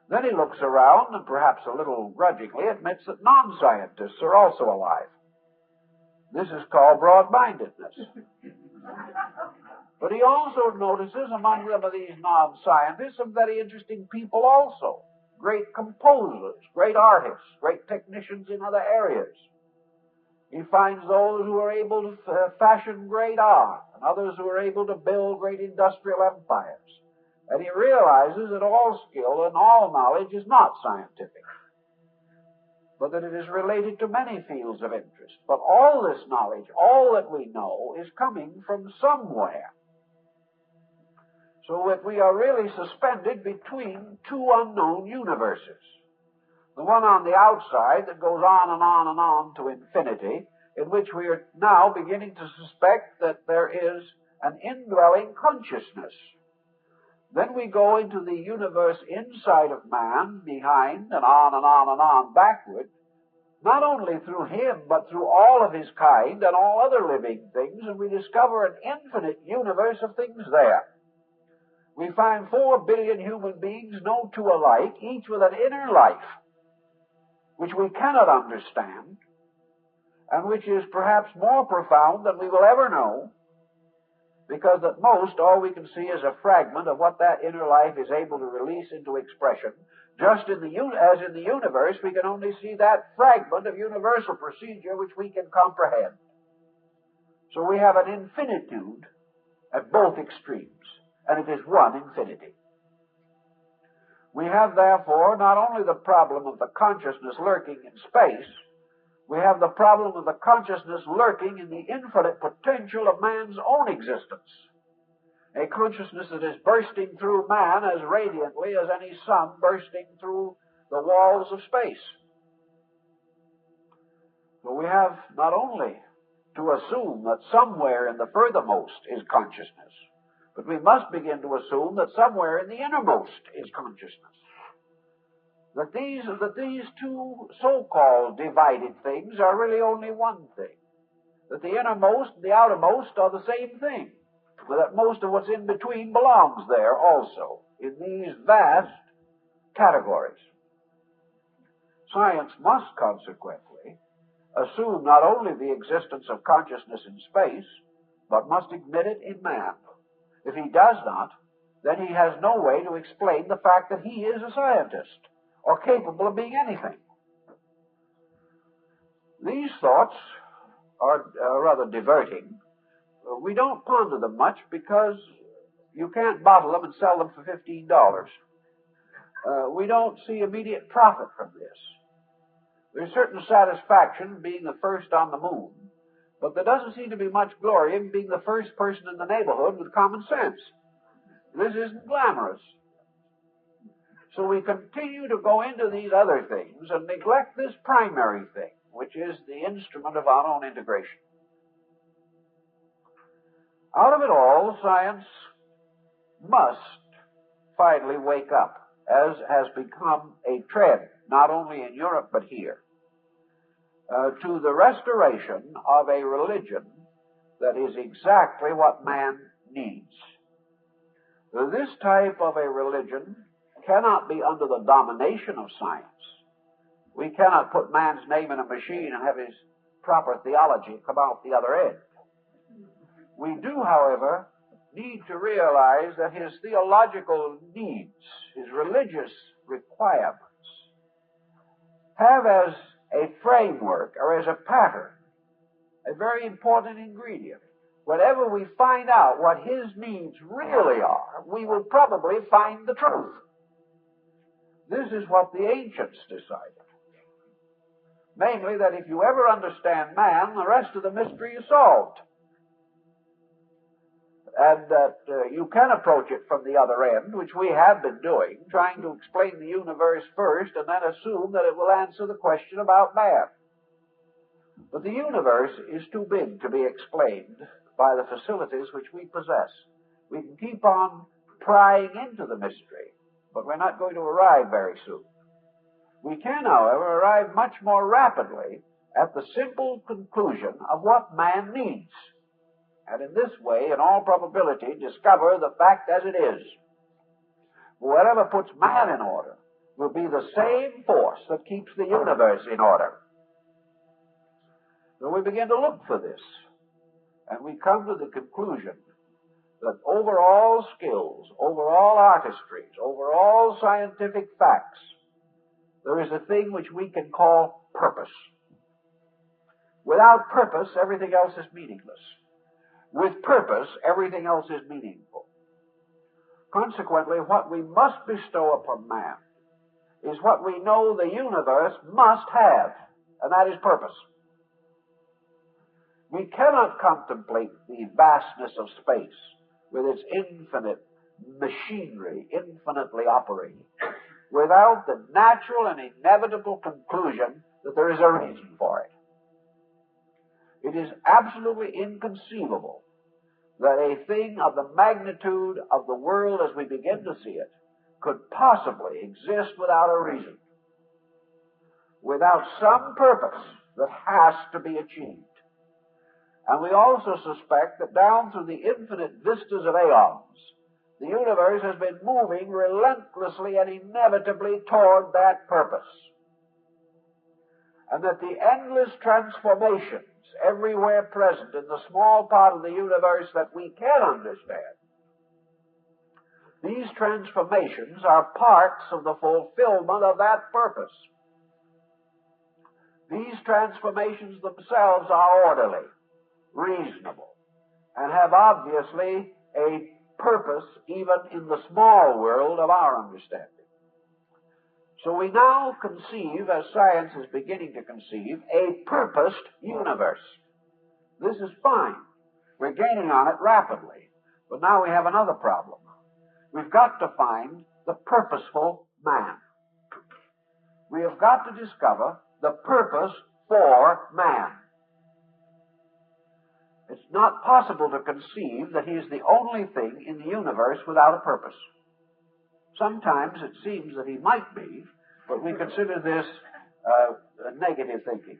Then he looks around and perhaps a little grudgingly admits that non-scientists are also alive. This is called broad-mindedness. But he also notices among some of these non-scientists some very interesting people also. Great composers, great artists, great technicians in other areas. He finds those who are able to fashion great art, and others who are able to build great industrial empires. And he realizes that all skill and all knowledge is not scientific, but that it is related to many fields of interest. But all this knowledge, all that we know, is coming from somewhere. So that we are really suspended between two unknown universes. The one on the outside that goes on and on and on to infinity, in which we are now beginning to suspect that there is an indwelling consciousness. Then we go into the universe inside of man, behind, and on and on and on, backward, not only through him, but through all of his kind and all other living things, and we discover an infinite universe of things there. We find 4 billion human beings, no two alike, each with an inner life, which we cannot understand, and which is perhaps more profound than we will ever know, because at most all we can see is a fragment of what that inner life is able to release into expression. Just as in the universe, we can only see that fragment of universal procedure which we can comprehend. So we have an infinitude at both extremes, and it is one infinity. We have, therefore, not only the problem of the consciousness lurking in space, we have the problem of the consciousness lurking in the infinite potential of man's own existence. A consciousness that is bursting through man as radiantly as any sun bursting through the walls of space. So we have not only to assume that somewhere in the furthermost is consciousness, but we must begin to assume that somewhere in the innermost is consciousness. That these two so-called divided things are really only one thing. That the innermost and the outermost are the same thing. that most of what's in between belongs there also, in these vast categories. Science must consequently assume not only the existence of consciousness in space, but must admit it in man. If he does not, then he has no way to explain the fact that he is a scientist, or capable of being anything. These thoughts are rather diverting. We don't ponder them much because you can't bottle them and sell them for $15. We don't see immediate profit from this. There's certain satisfaction in being the first on the moon, but there doesn't seem to be much glory in being the first person in the neighborhood with common sense. This isn't glamorous. So we continue to go into these other things and neglect this primary thing, which is the instrument of our own integration. Out of it all, science must finally wake up, as has become a trend, not only in Europe but here, to the restoration of a religion that is exactly what man needs. This type of a religion cannot be under the domination of science. We cannot put man's name in a machine and have his proper theology come out the other end. We do, however, need to realize that his theological needs, his religious requirements, have as a framework or as a pattern a very important ingredient. Whenever we find out what his needs really are, we will probably find the truth. This is what the ancients decided. Namely, that if you ever understand man, the rest of the mystery is solved. And that you can approach it from the other end, which we have been doing, trying to explain the universe first and then assume that it will answer the question about man. But the universe is too big to be explained by the facilities which we possess. We can keep on prying into the mystery, but we're not going to arrive very soon. We can, however, arrive much more rapidly at the simple conclusion of what man needs, and in this way, in all probability, discover the fact as it is. Whatever puts man in order will be the same force that keeps the universe in order. So we begin to look for this, and we come to the conclusion that over all skills, over all artistries, over all scientific facts, there is a thing which we can call purpose. Without purpose, everything else is meaningless. With purpose, everything else is meaningful. Consequently, what we must bestow upon man is what we know the universe must have, and that is purpose. We cannot contemplate the vastness of space with its infinite machinery, infinitely operating, without the natural and inevitable conclusion that there is a reason for it. It is absolutely inconceivable that a thing of the magnitude of the world as we begin to see it could possibly exist without a reason, without some purpose that has to be achieved. And we also suspect that down through the infinite vistas of aeons, the universe has been moving relentlessly and inevitably toward that purpose. And that the endless transformations everywhere present in the small part of the universe that we can understand, these transformations are parts of the fulfillment of that purpose. These transformations themselves are orderly, reasonable, and have obviously a purpose even in the small world of our understanding. So we now conceive, as science is beginning to conceive, a purposed universe. This is fine. We're gaining on it rapidly. But now we have another problem. We've got to find the purposeful man. We have got to discover the purpose for man. It's not possible to conceive that he is the only thing in the universe without a purpose. Sometimes it seems that he might be, but we consider this negative thinking.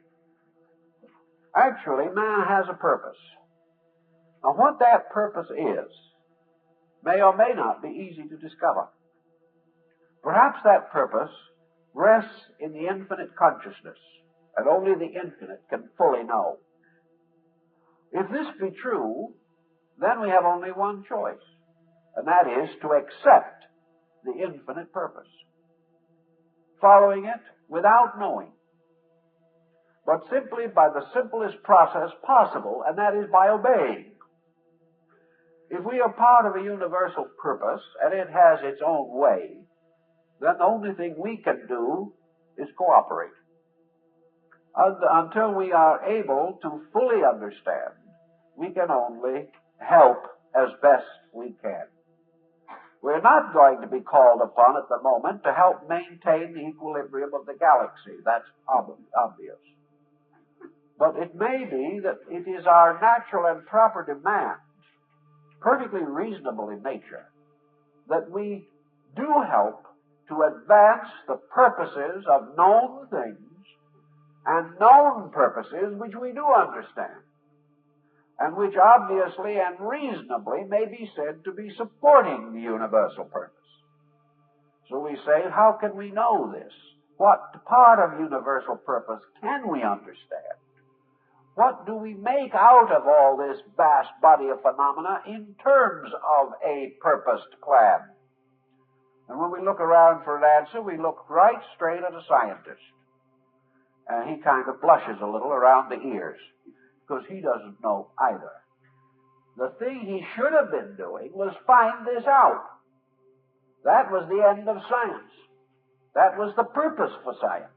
Actually, man has a purpose. Now, what that purpose is may or may not be easy to discover. Perhaps that purpose rests in the infinite consciousness, and only the infinite can fully know. If this be true, then we have only one choice, and that is to accept the infinite purpose, following it without knowing, but simply by the simplest process possible, and that is by obeying. If we are part of a universal purpose, and it has its own way, then the only thing we can do is cooperate. Until we are able to fully understand, we can only help as best we can. We're not going to be called upon at the moment to help maintain the equilibrium of the galaxy. That's obvious. But it may be that it is our natural and proper demands, perfectly reasonable in nature, that we do help to advance the purposes of known things and known purposes which we do understand, and which obviously and reasonably may be said to be supporting the universal purpose. So we say, how can we know this? What part of universal purpose can we understand? What do we make out of all this vast body of phenomena in terms of a purposed plan? And when we look around for an answer, we look right straight at a scientist. And he kind of blushes a little around the ears, because he doesn't know either. The thing he should have been doing was find this out. That was the end of science. That was the purpose for science,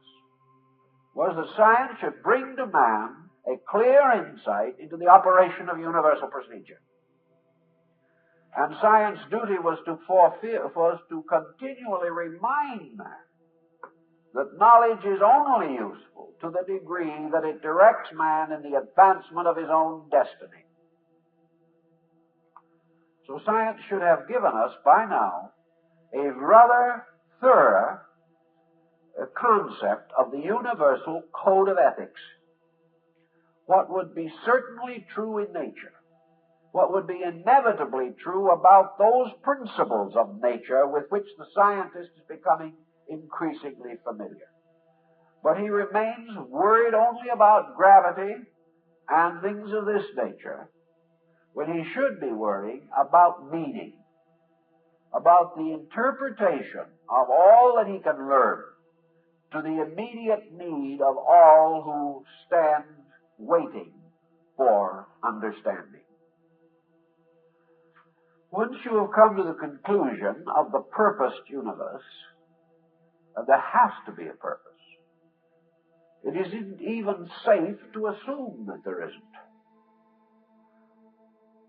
was that science should bring to man a clear insight into the operation of universal procedure. And science's duty was to continually remind man that knowledge is only useful to the degree that it directs man in the advancement of his own destiny. So science should have given us by now a rather thorough concept of the universal code of ethics. What would be certainly true in nature, what would be inevitably true about those principles of nature with which the scientist is becoming increasingly familiar. But he remains worried only about gravity and things of this nature, when he should be worrying about meaning, about the interpretation of all that he can learn to the immediate need of all who stand waiting for understanding. Once you have come to the conclusion of the purposed universe, and there has to be a purpose, it isn't even safe to assume that there isn't.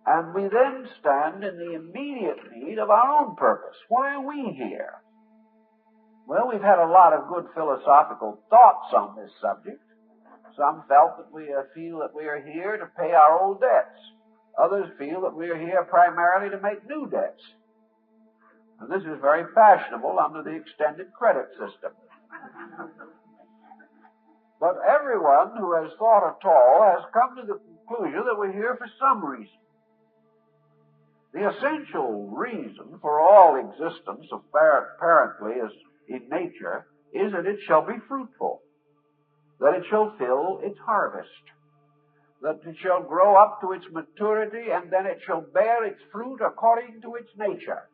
And we then stand in the immediate need of our own purpose. Why are we here? Well, we've had a lot of good philosophical thoughts on this subject. Some felt that feel that we are here to pay our old debts. Others feel that we are here primarily to make new debts. And this is very fashionable under the extended credit system. But everyone who has thought at all has come to the conclusion that we're here for some reason. The essential reason for all existence, apparently, as in nature, is that it shall be fruitful, that it shall fill its harvest, that it shall grow up to its maturity, and then it shall bear its fruit according to its nature.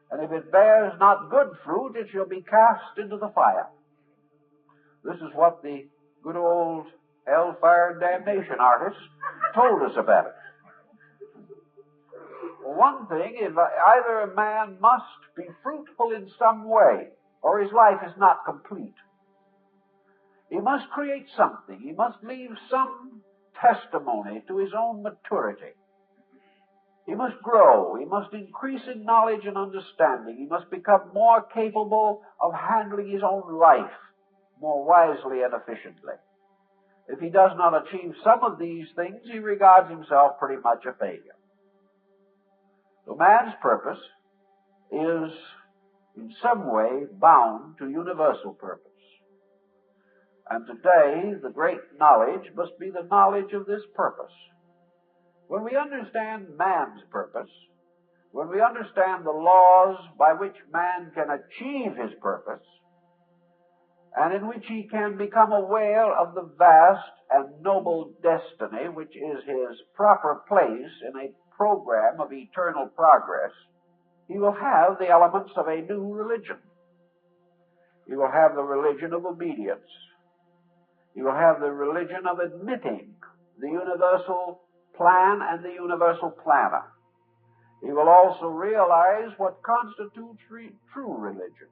And if it bears not good fruit, it shall be cast into the fire. This is what the good old hellfire and damnation artists told us about it. One thing is, either a man must be fruitful in some way, or his life is not complete. He must create something. He must leave some testimony to his own maturity. He must grow. He must increase in knowledge and understanding. He must become more capable of handling his own life more wisely and efficiently. If he does not achieve some of these things, he regards himself pretty much a failure. So man's purpose is in some way bound to universal purpose. And today, the great knowledge must be the knowledge of this purpose. When we understand man's purpose, when we understand the laws by which man can achieve his purpose, and in which he can become aware of the vast and noble destiny which is his proper place in a program of eternal progress, he will have the elements of a new religion. He will have the religion of obedience. He will have the religion of admitting the universal plan and the universal planner. He will also realize what constitutes true religion.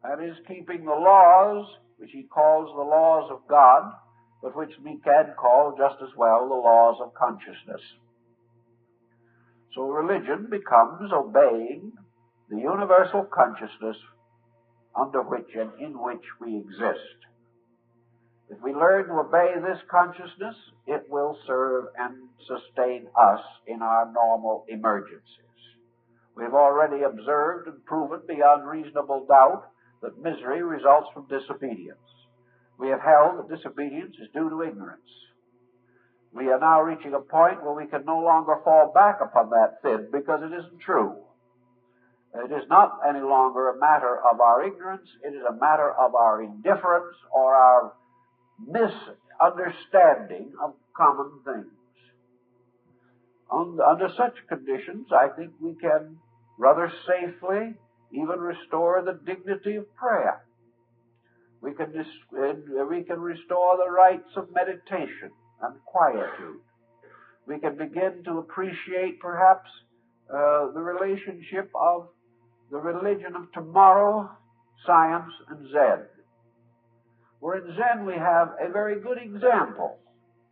That is, keeping the laws, which he calls the laws of God, but which we can call just as well the laws of consciousness. So religion becomes obeying the universal consciousness under which and in which we exist. If we learn to obey this consciousness, it will serve and sustain us in our normal emergencies. We've already observed and proven beyond reasonable doubt that misery results from disobedience. We have held that disobedience is due to ignorance. We are now reaching a point where we can no longer fall back upon that fib because it isn't true. It is not any longer a matter of our ignorance. It is a matter of our indifference or our misunderstanding of common things. Under such conditions, I think we can rather safely even restore the dignity of prayer. We can restore the rights of meditation and quietude. We can begin to appreciate perhaps the relationship of the religion of tomorrow, science, and Zen. For in Zen we have a very good example,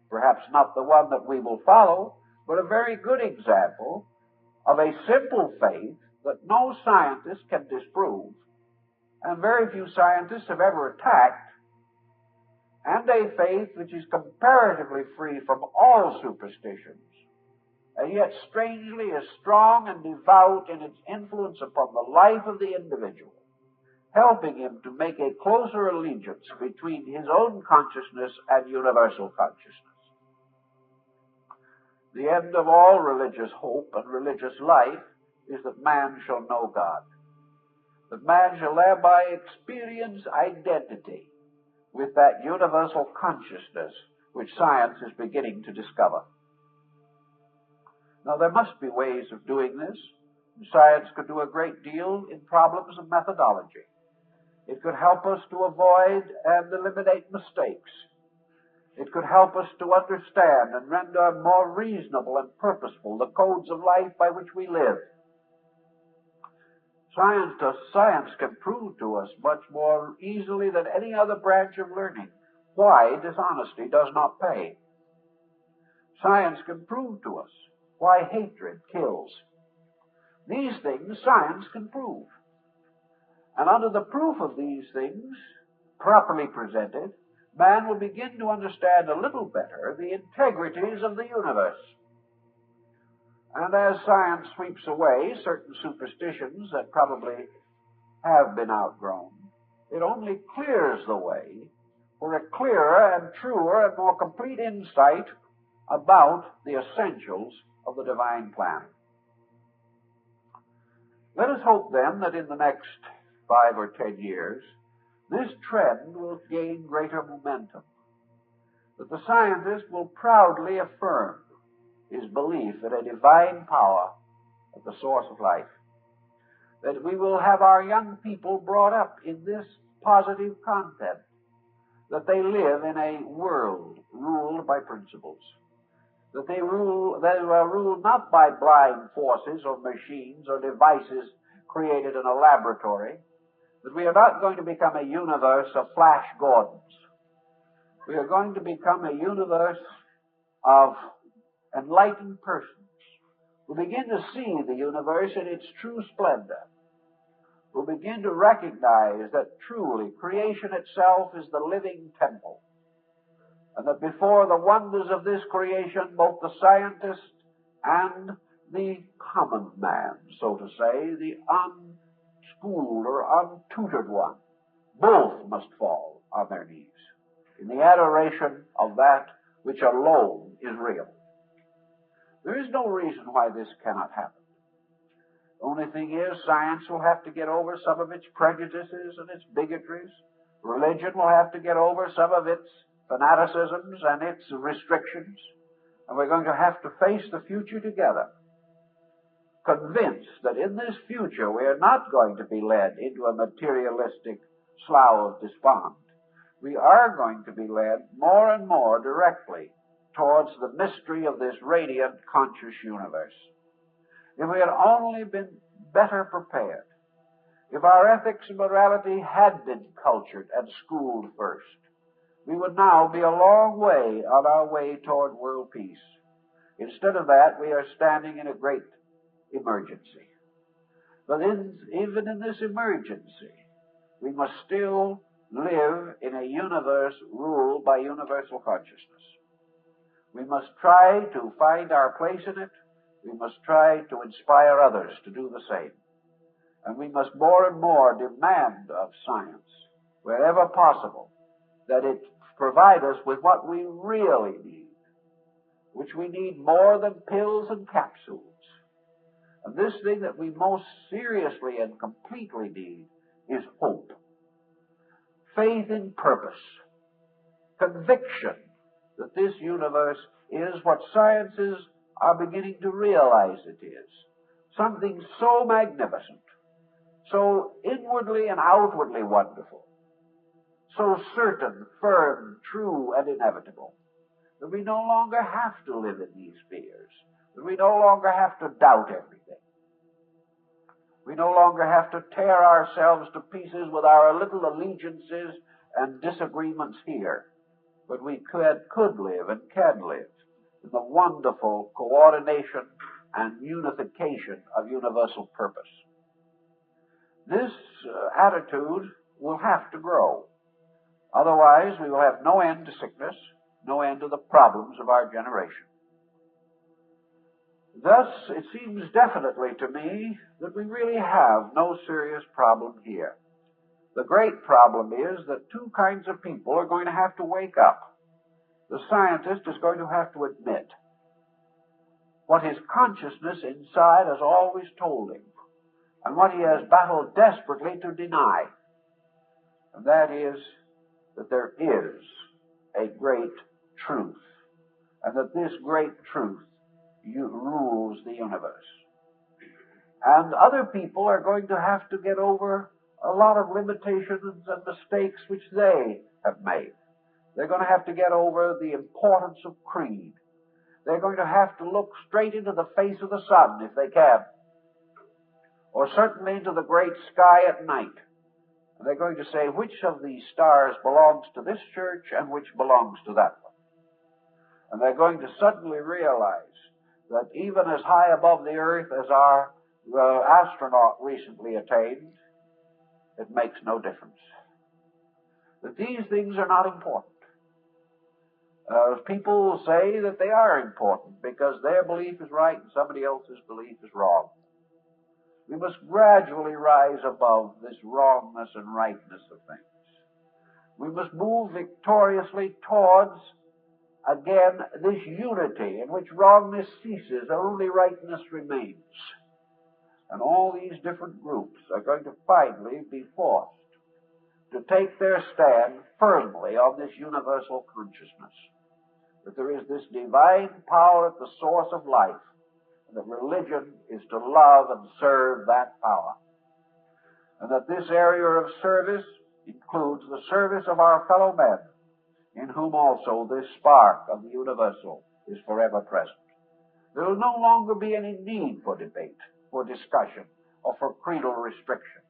perhaps not the one that we will follow, but a very good example of a simple faith that no scientist can disprove, and very few scientists have ever attacked, and a faith which is comparatively free from all superstitions, and yet strangely is strong and devout in its influence upon the life of the individual, helping him to make a closer allegiance between his own consciousness and universal consciousness. The end of all religious hope and religious life is that man shall know God, that man shall thereby experience identity with that universal consciousness which science is beginning to discover. Now, there must be ways of doing this. Science could do a great deal in problems of methodology. It could help us to avoid and eliminate mistakes. It could help us to understand and render more reasonable and purposeful the codes of life by which we live. Science can prove to us much more easily than any other branch of learning why dishonesty does not pay. Science can prove to us why hatred kills. These things science can prove. And under the proof of these things, properly presented, man will begin to understand a little better the integrities of the universe. And as science sweeps away certain superstitions that probably have been outgrown, it only clears the way for a clearer and truer and more complete insight about the essentials of the divine plan. Let us hope then that in the next 5 or 10 years, this trend will gain greater momentum, that the scientist will proudly affirm his belief in a divine power at the source of life, that we will have our young people brought up in this positive content, that they live in a world ruled by principles, that they are ruled not by blind forces or machines or devices created in a laboratory, that we are not going to become a universe of Flash Gordons. We are going to become a universe of enlightened persons who begin to see the universe in its true splendor, who begin to recognize that truly creation itself is the living temple, and that before the wonders of this creation, both the scientist and the common man, so to say, the unschooled or untutored one, both must fall on their knees in the adoration of that which alone is real. There is no reason why this cannot happen. The only thing is, science will have to get over some of its prejudices and its bigotries. Religion will have to get over some of its fanaticisms and its restrictions. And we're going to have to face the future together, convinced that in this future we are not going to be led into a materialistic slough of despond. We are going to be led more and more directly towards the mystery of this radiant conscious universe. If we had only been better prepared, if our ethics and morality had been cultured and schooled first, we would now be a long way on our way toward world peace. Instead of that, we are standing in a great emergency. But even in this emergency, we must still live in a universe ruled by universal consciousness. We must try to find our place in it. We must try to inspire others to do the same. And we must more and more demand of science, wherever possible, that it provide us with what we really need, which we need more than pills and capsules. And this thing that we most seriously and completely need is hope, faith in purpose, conviction that this universe is what sciences are beginning to realize it is, something so magnificent, so inwardly and outwardly wonderful, so certain, firm, true, and inevitable, that we no longer have to live in these fears, that we no longer have to doubt everything. We no longer have to tear ourselves to pieces with our little allegiances and disagreements here, but we could live and can live in the wonderful coordination and unification of universal purpose. This attitude will have to grow. Otherwise, we will have no end to sickness, no end to the problems of our generation. Thus, it seems definitely to me that we really have no serious problem here. The great problem is that two kinds of people are going to have to wake up. The scientist is going to have to admit what his consciousness inside has always told him, and what he has battled desperately to deny. And that is that there is a great truth, and that this great truth rules the universe. And other people are going to have to get over a lot of limitations and mistakes which they have made. They're going to have to get over the importance of creed. They're going to have to look straight into the face of the sun, if they can, or certainly into the great sky at night. And they're going to say, which of these stars belongs to this church and which belongs to that one? And they're going to suddenly realize that even as high above the earth as our astronaut recently attained, it makes no difference. That these things are not important. People say that they are important because their belief is right and somebody else's belief is wrong. We must gradually rise above this wrongness and rightness of things. We must move victoriously towards, again, this unity in which wrongness ceases and only rightness remains. And all these different groups are going to finally be forced to take their stand firmly on this universal consciousness, that there is this divine power at the source of life, and that religion is to love and serve that power, and that this area of service includes the service of our fellow men, in whom also this spark of the universal is forever present. There will no longer be any need for debate, for discussion, or for creedal restriction.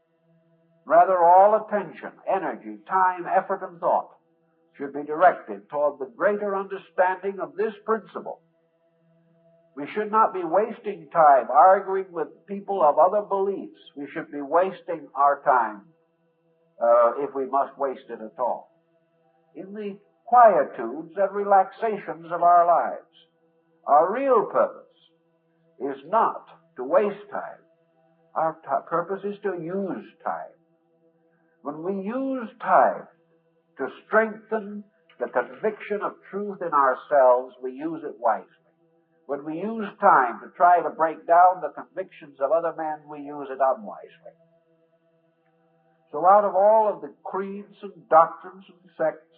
Rather, all attention, energy, time, effort, and thought should be directed toward the greater understanding of this principle. We should not be wasting time arguing with people of other beliefs. We should be wasting our time, if we must waste it at all, in the quietudes and relaxations of our lives. Our real purpose is not to waste time. Our purpose is to use time. When we use time to strengthen the conviction of truth in ourselves, we use it wisely. When we use time to try to break down the convictions of other men, we use it unwisely. So out of all of the creeds and doctrines and sects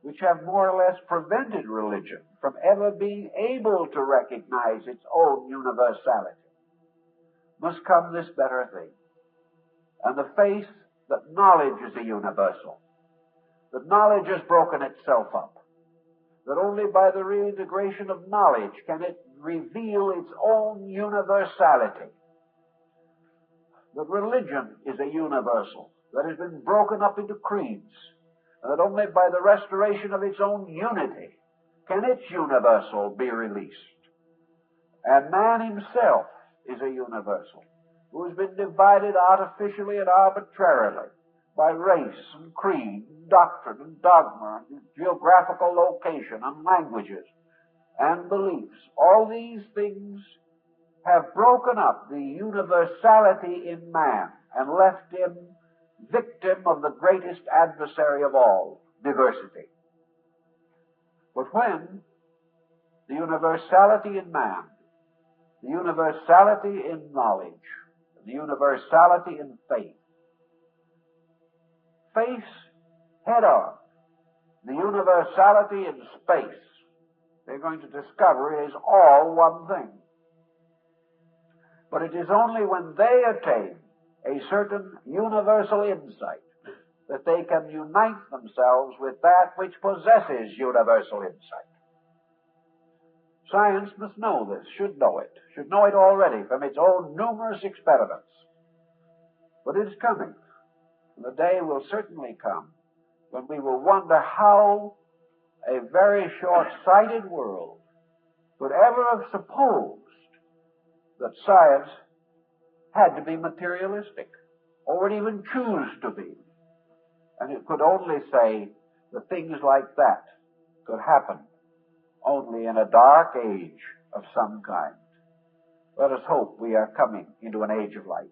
which have more or less prevented religion from ever being able to recognize its own universality, must come this better thing, and the faith that knowledge is a universal, that knowledge has broken itself up, that only by the reintegration of knowledge can it reveal its own universality, that religion is a universal that has been broken up into creeds, and that only by the restoration of its own unity can its universal be released. And man himself is a universal who has been divided artificially and arbitrarily by race and creed, and doctrine and dogma, and geographical location and languages and beliefs. All these things have broken up the universality in man and left him victim of the greatest adversary of all, diversity. But when the universality in man, the universality in knowledge, the universality in faith, face head on the universality in space, they're going to discover it is all one thing. But it is only when they attain a certain universal insight that they can unite themselves with that which possesses universal insight. Science must know this, should know it already from its own numerous experiments. But it is coming. The day will certainly come when we will wonder how a very short-sighted world could ever have supposed that science had to be materialistic, or would even choose to be. And it could only say that things like that could happen only in a dark age of some kind. Let us hope we are coming into an age of light.